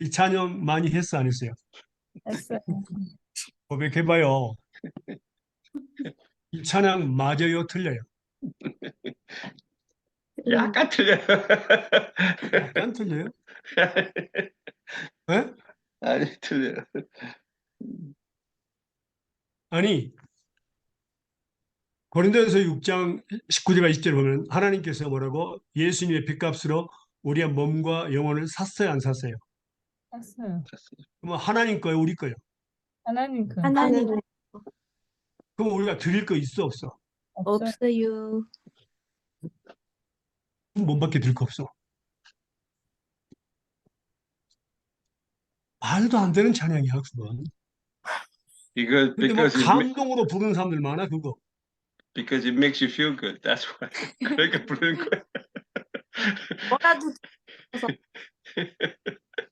이 찬양 많이 했어, 안 했어요? 했어요. 고백해봐요. 이 찬양 맞아요, 틀려요? 약간 틀려요. 약간 틀려요? 예? 아니, 틀려요. 아니, 고린도전서 6장 19절과 20절 보면 하나님께서 뭐라고 예수님의 핏값으로 우리의 몸과 영혼을 샀어요, 안 샀어요? 했어요. 그럼 하나님 거예요, 우리 거예요? 하나님 그 하나님 그럼 우리가 드릴 거 있어, 없어? 없어요. 없어요. 그럼 몸밖에 드릴 거 없어. 말도 안 되는 찬양이야, 그건. Because 근데 뭐 because 감동으로 부르는 사람들 많아, 그거. it makes you feel good. That's why. 그러니까 부르는 거야. 뭐라도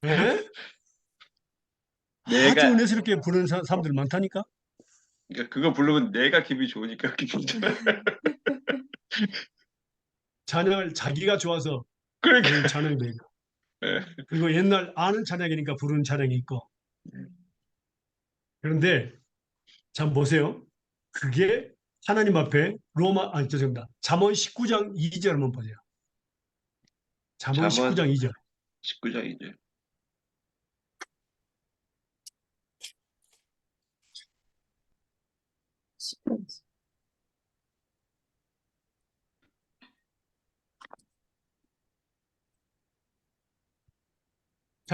예? 아주 내가 은혜스럽게 부르는 사람들 많다니까? 그러니까 그거 부르면 내가 기분이 좋으니까 기분 좋아. 찬양을 자기가 좋아서 그러니까 부르는 찬양도 있고. 예. 그리고 옛날 아는 찬양이니까 부르는 찬양이 있고. 그런데 참 보세요. 그게 하나님 앞에 죄송합니다. 잠언 19장 2절 한번 보세요. 잠언 잠언 19장 2절. 19장이죠.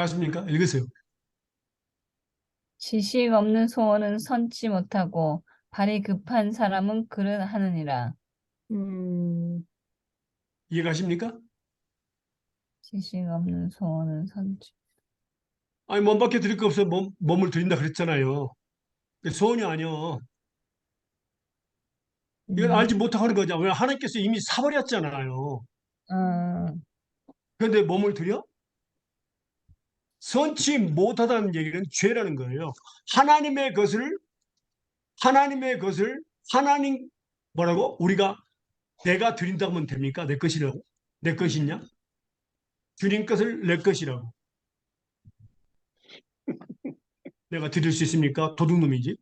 잘하십니까? 읽으세요. 지식 없는 소원은 선치 못하고 발이 급한 사람은 그릇 하느니라. 이해가십니까? 지식 없는 소원은 선치. 아니, 몸밖에 드릴 거 없어. 몸을 드린다 그랬잖아요. 소원이 아니요. 이건 음, 알지 못하고 하는 거죠. 왜 하나님께서 이미 사버렸잖아요. 아, 그런데 몸을 드려? 선치 못하다는 얘기는 죄라는 거예요. 하나님의 것을, 하나님의 것을, 하나님, 뭐라고? 우리가 내가 드린다고 하면 됩니까? 내 것이라고? 내 것이냐? 주님 것을 내 것이라고. 내가 드릴 수 있습니까? 도둑놈이지.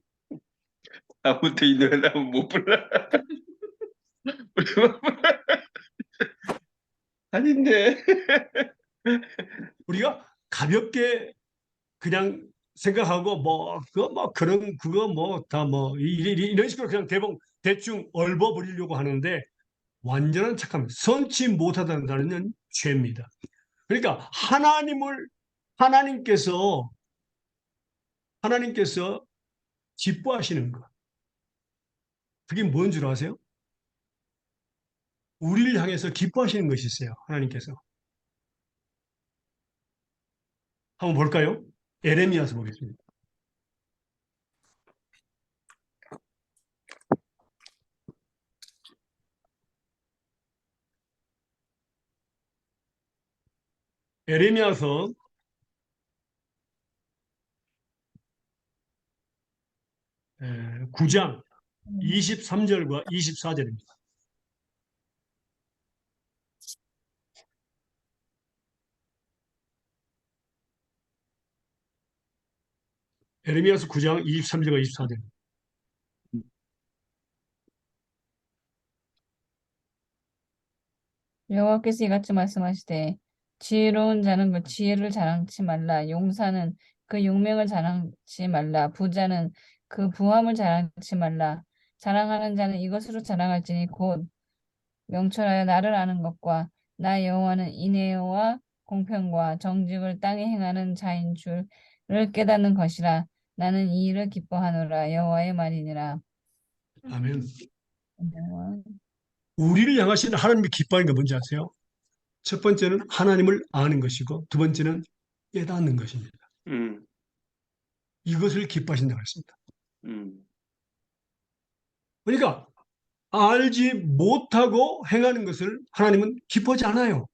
아무튼 이 노래 나면 못 불러. 아닌데. 우리가 가볍게 그냥 생각하고 그거 그런 그거 다 이런 식으로 그냥 대충 얽어버리려고 하는데 완전한 착함. 선치 못하다는 단어는 죄입니다. 그러니까 하나님께서 하나님께서 기뻐하시는 것. 그게 뭔 줄 아세요? 우리를 향해서 기뻐하시는 것이 있어요. 하나님께서. 한번 볼까요? 에레미야서 보겠습니다. 에레미야서 9장 23절과 24절입니다. 에레미야서 9장 23절과 24절. 여호와께서 이같이 말씀하시되 지혜로운 자는 그 지혜를 자랑치 말라. 용사는 그 용맹을 자랑치 말라. 부자는 그 부함을 자랑치 말라. 자랑하는 자는 이것으로 자랑할지니 곧 명철하여 나를 아는 것과 나 여호와는 인애와 공평과 정직을 땅에 행하는 자인 줄을 깨닫는 것이라. 나는 이 일을 기뻐하노라. 여호와의 말이니라. 아멘. 여호와. 우리를 향하시는 하나님이 기뻐하는 게 뭔지 아세요? 첫 번째는 하나님을 아는 것이고 두 번째는 깨닫는 것입니다. 음, 이것을 기뻐하신다고 했습니다. 음, 그러니까 알지 못하고 행하는 것을 하나님은 기뻐하지 않아요.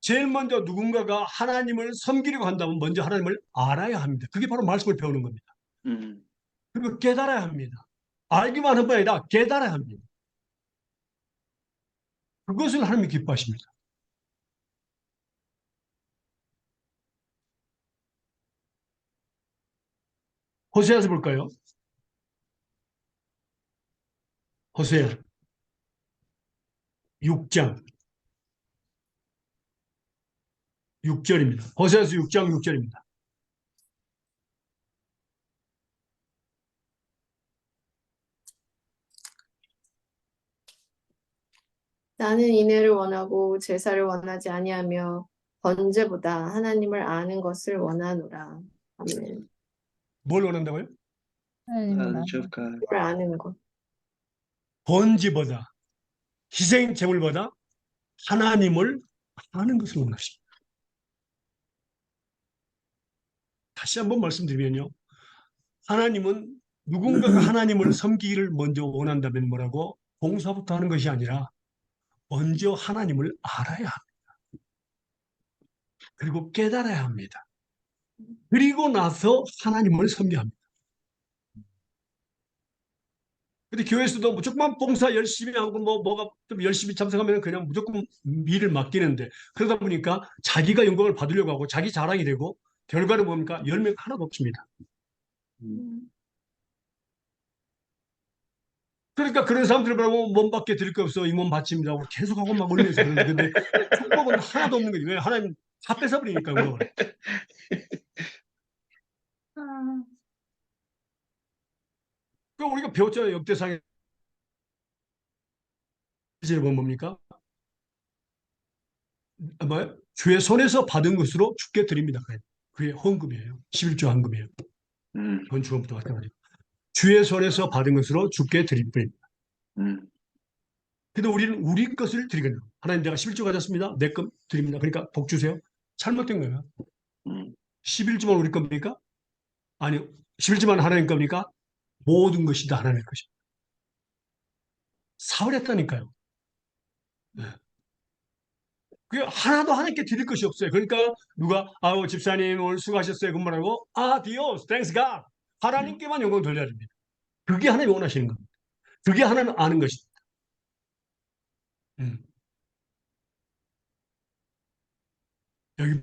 제일 먼저 누군가가 하나님을 섬기려고 한다면 먼저 하나님을 알아야 합니다. 그게 바로 말씀을 배우는 겁니다. 음. 그리고 깨달아야 합니다. 알기만 한 게 아니라 깨달아야 합니다. 그것을 하나님이 기뻐하십니다. 호세아서 볼까요? 호세아 6장 6절입니다. 호세아서 6장 6절입니다. 나는 인애를 원하고 제사를 원하지 아니하며 번제보다 하나님을 아는 것을 원하노라. 아멘. 뭘 원한다고요? 하나님을 나는 아는 족하. 하나님을 아는 것. 번지보다 희생 제물보다 하나님을 아는 것을 원하십니다. 다시 한번 말씀드리면요. 하나님은 누군가가 하나님을 섬기기를 먼저 원한다면 뭐라고? 봉사부터 하는 것이 아니라 먼저 하나님을 알아야 합니다. 그리고 깨달아야 합니다. 그리고 나서 하나님을 섬겨야 합니다. 근데 교회에서도 무조건 봉사 열심히 하고 뭐가 좀 열심히 참석하면 그냥 무조건 일을 맡기는데 그러다 보니까 자기가 영광을 받으려고 하고 자기 자랑이 되고 결과는 뭡니까? 열매가 하나도 없습니다. 그러니까 그런 사람들 보고 몸밖에 드릴 거 없어 이 몸 바칩니다. 우리 계속 하고 막 올리면서 그러는데 근데 축복은 하나도 없는 거지. 왜? 하나님 다 뺏어버리니까 그걸. 그 우리가 배웠잖아요. 역대상에 보면 뭡니까? 뭐야? 주의 손에서 받은 것으로 주께 드립니다. 그게 헌금이에요. 11조 헌금이에요. 음, 건축원부터 마찬가지고. 주의 손에서 받은 것으로 주께 드릴 뿐입니다. 음, 근데 우리는 우리 것을 드리거든요. 하나님 내가 11조 가졌습니다. 내 것 드립니다. 그러니까 복 주세요. 잘못된 거예요. 음, 11조만 우리 겁니까? 아니요. 11조만 하나님 겁니까? 모든 것이 다 하나님의 것입니다. 사월했다니까요. 네. 그게 하나도 하나님께 드릴 것이 없어요. 그러니까 누가 아우 집사님 오늘 수고하셨어요. 그 말하고 디오스, 땡스 갓. 하나님께만 영광 돌려야 됩니다. 그게 하나님이 원하시는 겁니다. 그게 하나님 아는 것입니다. 음. 여기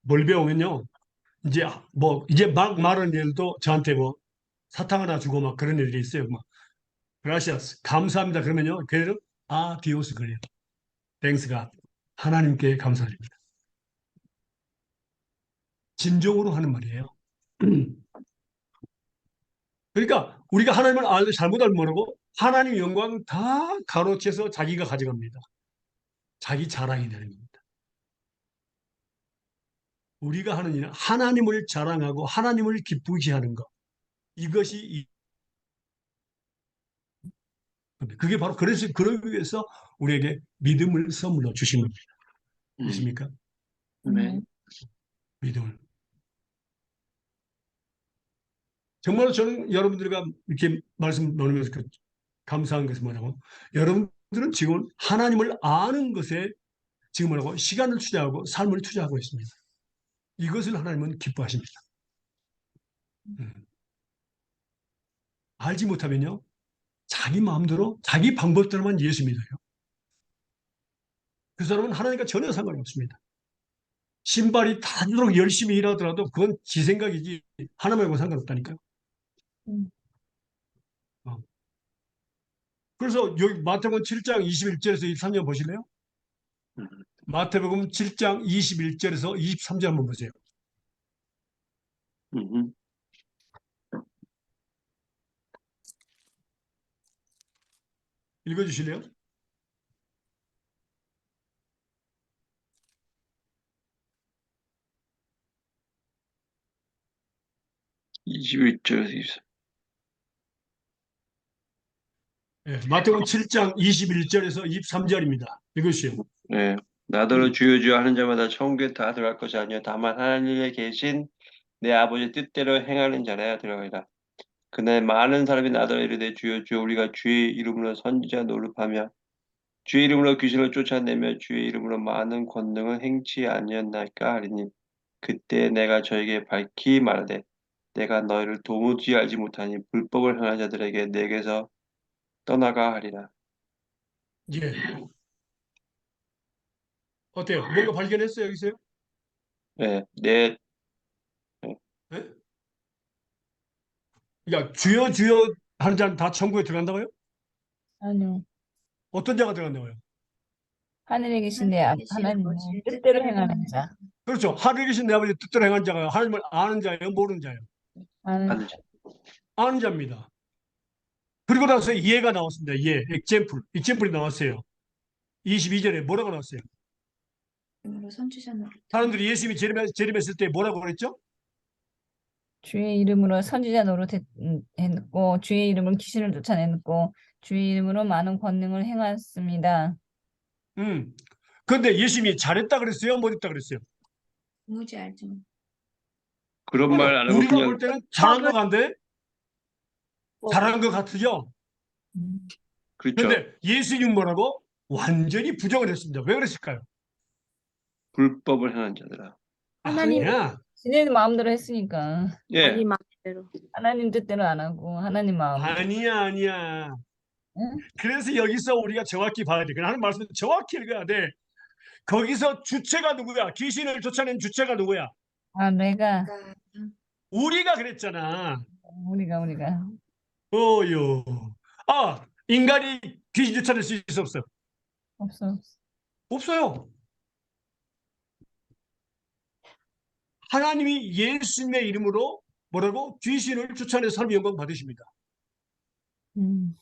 뭘 배우면요. 이제 막 말하는 일도 저한테 뭐 사탕 하나 주고 막 그런 일이 있어요. 막 그라시아스 감사합니다. 그러면요. 걔들은 디오스 그래요. 땡스 갓. 하나님께 감사드립니다. 진정으로 하는 말이에요. 그러니까 우리가 하나님을 알고 잘못 알면 뭐라고? 하나님 영광 다 가로채서 자기가 가져갑니다. 자기 자랑이 되는 겁니다. 우리가 하는 일은 하나님을 자랑하고 하나님을 기쁘게 하는 것. 이것이 그게 바로 그래서 그러기 위해서 우리에게 믿음을 선물로 주신 겁니다. 음, 믿습니까? 네. 믿음을. 정말로 저는 여러분들과 이렇게 말씀 나누면서 감사한 것은 뭐냐고 여러분들은 지금 하나님을 아는 것에 지금 뭐라고 시간을 투자하고 삶을 투자하고 있습니다. 이것을 하나님은 기뻐하십니다. 음. 알지 못하면요 자기 마음대로 자기 방법대로만 예수 믿어요. 그 사람은 하나님과 전혀 상관이 없습니다. 신발이 닳도록 열심히 일하더라도 그건 지 생각이지 하나님하고 상관없다니까요. 음. 어. 그래서 여기 마태복음 7장 21절에서 23절 보실래요? 음, 마태복음 7장 21절에서 23절 한번 보세요. 음, 읽어주실래요? 21절에서 24. 예, 마태복음 7장 21절에서 23절입니다. 읽으시오. 네. 나더러 주여 주여 하는 자마다 천국에 다 들어갈 것이 아니요 다만 하나님에 계신 내 아버지 뜻대로 행하는 자라야 들어가리라. 그날 많은 사람이 나더러 이르되 주여 주여 우리가 주의 이름으로 선지자 노릇하며 주의 이름으로 귀신을 쫓아내며 주의 이름으로 많은 권능을 행치 아니었나이까 하리니 그때 내가 저에게 밝히 말하되 내가 너희를 도무지 알지 못하니 불법을 행하는 자들에게 내게서 떠나가 하리라. 예. 어때요? 뭔가 발견했어요, 여기서요? 네, 내 예? 야, 주여 주여 하는 자는 다 천국에 들어간다고요? 아니요. 어떤 자가 들어간다고요? 하늘에 계신 내 하늘에 계신 하나님의 아버지의 뜻대로 뜻대로 행하는 행하는 자. 그렇죠. 하늘에 계신 내 아버지 뜻대로 행한 자가 하나님을 아는 자예요, 모르는 자예요? 아는 아는 자. 아는 자입니다. 그리고 나서 예가 나왔습니다. 예, example이 나왔어요. 22절에 뭐라고 나왔어요? 이름으로 선지자 노릇. 사람들이 예수님이 재림했을 때 뭐라고 그랬죠? 주의 이름으로 선지자 노릇했고 주의 이름으로 귀신을 쫓아냈고 주의 이름으로 많은 권능을 행했습니다. 그런데 예수님이 잘했다 그랬어요? 못했다 그랬어요? 도무지 알지 못. 그런 말 맞아. 안 하고 우리가 그냥 볼 때는 잘한 것 같은데? 잘한 것 같으죠? 음. 그렇죠. 그런데 예수님 뭐라고? 완전히 부정을 했습니다. 왜 그랬을까요? 불법을 행한 자들아. 하나님 아니야. 지네 마음대로 했으니까 예, 자기 마음대로. 하나님 뜻대로 안 하고 하나님 마음대로. 아니야. 응? 그래서 여기서 우리가 정확히 봐야 돼. 하는 말씀을 정확히 읽어야 돼. 거기서 주체가 누구야? 귀신을 쫓아낸 주체가 누구야? 내가 우리가 그랬잖아. 우리가 어요. 인간이 귀신 쫓아낼 수 있어 없어? 없어. 없어요. 하나님이 예수님의 이름으로 뭐라고? 귀신을 쫓아내 삶의 영광 받으십니다. 음.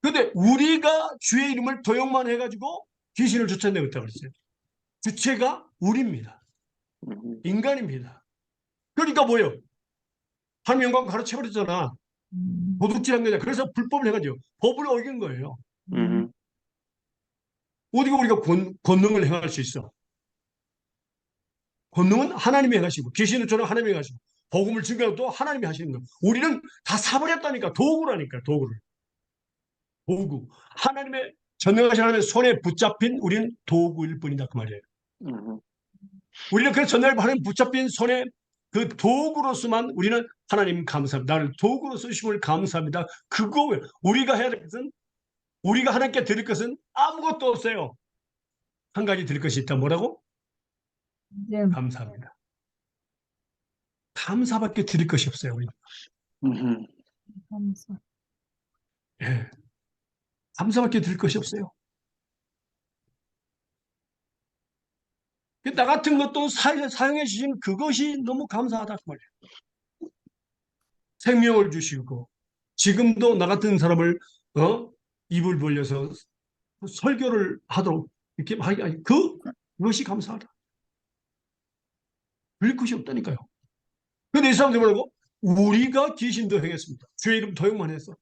그런데 우리가 주의 이름을 도용만 해가지고 귀신을 쫓아내고 있다고 그랬어요. 주체가 우리입니다. 인간입니다. 그러니까 뭐예요? 하나님 영광 가로채버렸잖아. 도둑질한 거냐. 그래서 불법을 해가지고 법을 어긴 거예요. 어디가 우리가 권능을 행할 수 있어? 권능은 하나님이 행하시고 귀신을 쫓아 하나님이 행하시고 복음을 증거하고 또 하나님이 하시는 거예요. 우리는 다 사버렸다니까. 도구라니까. 도구를. 도구. 하나님의 전능하신 하나님의 손에 붙잡힌 우리는 도구일 뿐이다 그 말이에요. 우리는 그 전능하신 하나님 붙잡힌 손에 그 도구로서만 우리는 하나님 감사합니다. 나를 도구로 쓰심을 감사합니다. 그거 우리가 해야 될 것은 우리가 하나님께 드릴 것은 아무것도 없어요. 한 가지 드릴 것이 있다. 뭐라고? 네. 감사합니다. 감사밖에 드릴 것이 없어요. 우리. 감사. 예. 감사밖에 드릴 것이 없어요. 나 같은 것도 사용해 주신 그것이 너무 감사하다 그 말이에요. 생명을 주시고 지금도 나 같은 사람을 입을 벌려서 설교를 하도록 이렇게 하기 그것이 감사하다. 드릴 것이 없다니까요. 근데 이 사람들 뭐라고? 우리가 귀신도 행했습니다. 주의 이름 도용만 해서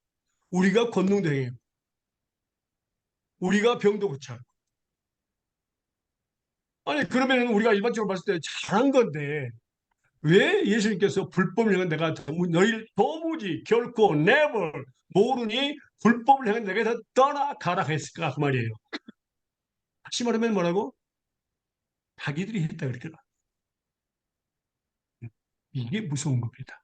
우리가 권능도 행해요. 우리가 병도 고쳐요. 아니 그러면 우리가 일반적으로 봤을 때 잘한 건데 왜 예수님께서 불법을 행한 내가 너희를 도무지 결코 never 모르니 불법을 행한 내게서 떠나가라 했을까 그 말이에요. 다시 말하면 뭐라고? 자기들이 했다 그랬더라. 이게 무서운 겁니다.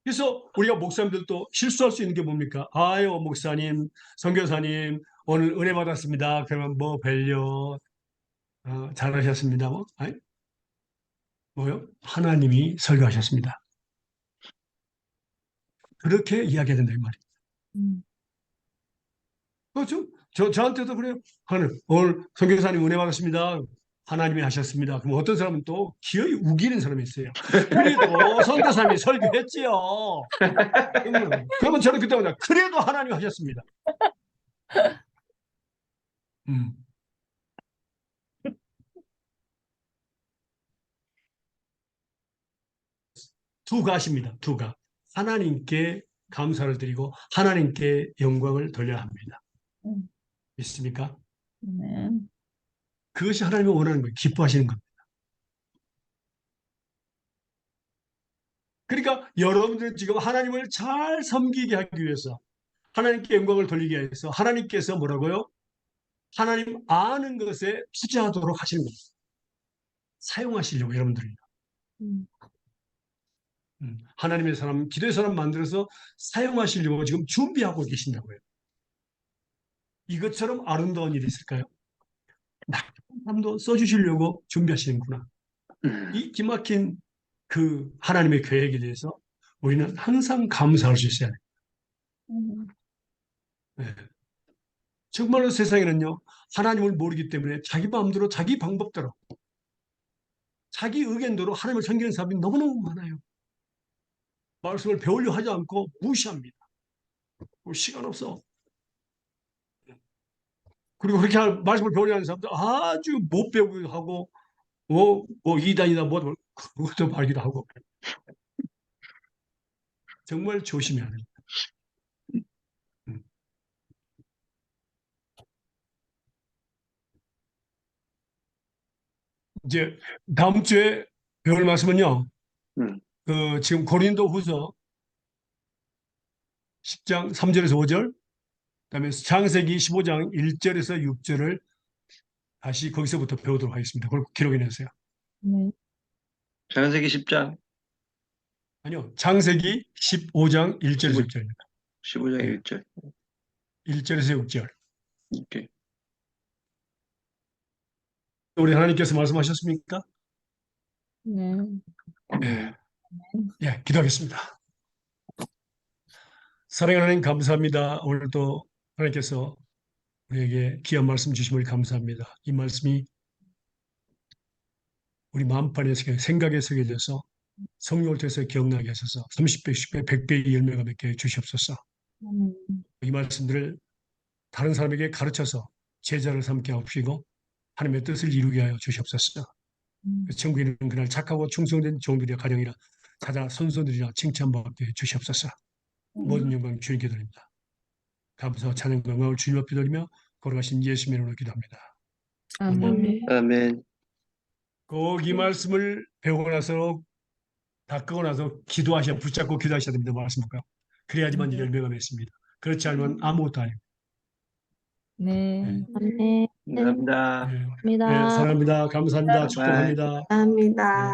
그래서 우리가 목사님들도 실수할 수 있는 게 뭡니까? 아유 목사님, 선교사님 오늘 은혜 받았습니다. 그러면 뭐 벨려 잘하셨습니다. 뭐 아니 뭐요? 하나님이 설교하셨습니다. 그렇게 이야기해야 된다 이 말이에요. 그렇죠? 저한테도 그래요. 오늘 선교사님 은혜 받았습니다. 하나님이 하셨습니다. 그럼 어떤 사람은 또 기어이 우기는 사람이 있어요. 그래도 선교사님이 설교했지요. 그러면 저는 그때마다 그래도 하나님이 하셨습니다. 음. 두 가지입니다. 두 가. 하나님께 감사를 드리고 하나님께 영광을 돌려야 합니다. 있습니까? 네. 그것이 하나님이 원하는 거예요. 기뻐하시는 겁니다. 그러니까 여러분들 지금 하나님을 잘 섬기게 하기 위해서 하나님께 영광을 돌리기 위해서 하나님께서 뭐라고요? 하나님 아는 것에 투자하도록 하시는 겁니다. 사용하시려고 여러분들이. 하나님의 사람, 기도의 사람 만들어서 사용하시려고 지금 준비하고 계신다고요. 이것처럼 아름다운 일이 있을까요? 나쁜 사람도 써주시려고 준비하시는구나. 이 기막힌 그 하나님의 계획에 대해서 우리는 항상 감사할 수 있어야 돼요. 네. 정말로 세상에는요, 하나님을 모르기 때문에 자기 마음대로, 자기 방법대로, 자기 의견대로 하나님을 섬기는 사람이 너무너무 많아요. 말씀을 배우려 하지 않고 무시합니다. 시간 없어. 그리고 그렇게 말씀을 배우려 하는 사람들 아주 못 배우기도 하고, 이단이다, 그것도 말기도 하고. 정말 조심해야 됩니다. 이제 다음 주에 배울 말씀은요, 지금 고린도 후서 10장 3절에서 5절, 그다음에 창세기 15장 1절에서 6절을 다시 거기서부터 배우도록 하겠습니다. 그걸 기록해 내세요. 네. 창세기 10장, 아니요, 창세기 15장 1절에서 6절입니다. 15장 네. 1절. 1절에서 6절. 이렇게. 우리 하나님께서 말씀하셨습니까? 네. 네. 예, 기도하겠습니다. 사랑하는 하나님 감사합니다. 오늘도 하나님께서 우리에게 귀한 말씀 주심을 감사합니다. 이 말씀이 우리 마음판에 생각에 새겨져서 성령을 통해서 기억나게 하셔서 30배, 60배, 100배의 열매가 맺게 주시옵소서. 이 말씀들을 다른 사람에게 가르쳐서 제자를 삼게 하시고 하나님의 뜻을 이루게 하여 주시옵소서. 천국에는 그날 착하고 충성된 종들의 가정이라 찾아 손소들이나 칭찬받게 해 주시옵소서. 모든 영광 주님께 드립니다. 감사와 찬양과 영광을 주님 앞에 드리며 걸어가신 예수님의 이름으로 기도합니다. 아멘. 아멘. 아멘. 꼭 이 말씀을 배우고 나서 다 끄고 나서 기도하셔야 붙잡고 기도하셔야 됩니다. 말씀을까요? 그래야지만 열매가 맺습니다. 그렇지 않으면 아무것도 아닙니다. 네. 아멘. 감사합니다. 네, 감사합니다. 사랑합니다. 감사합니다. 바이바이. 축복합니다. 감사합니다. 네.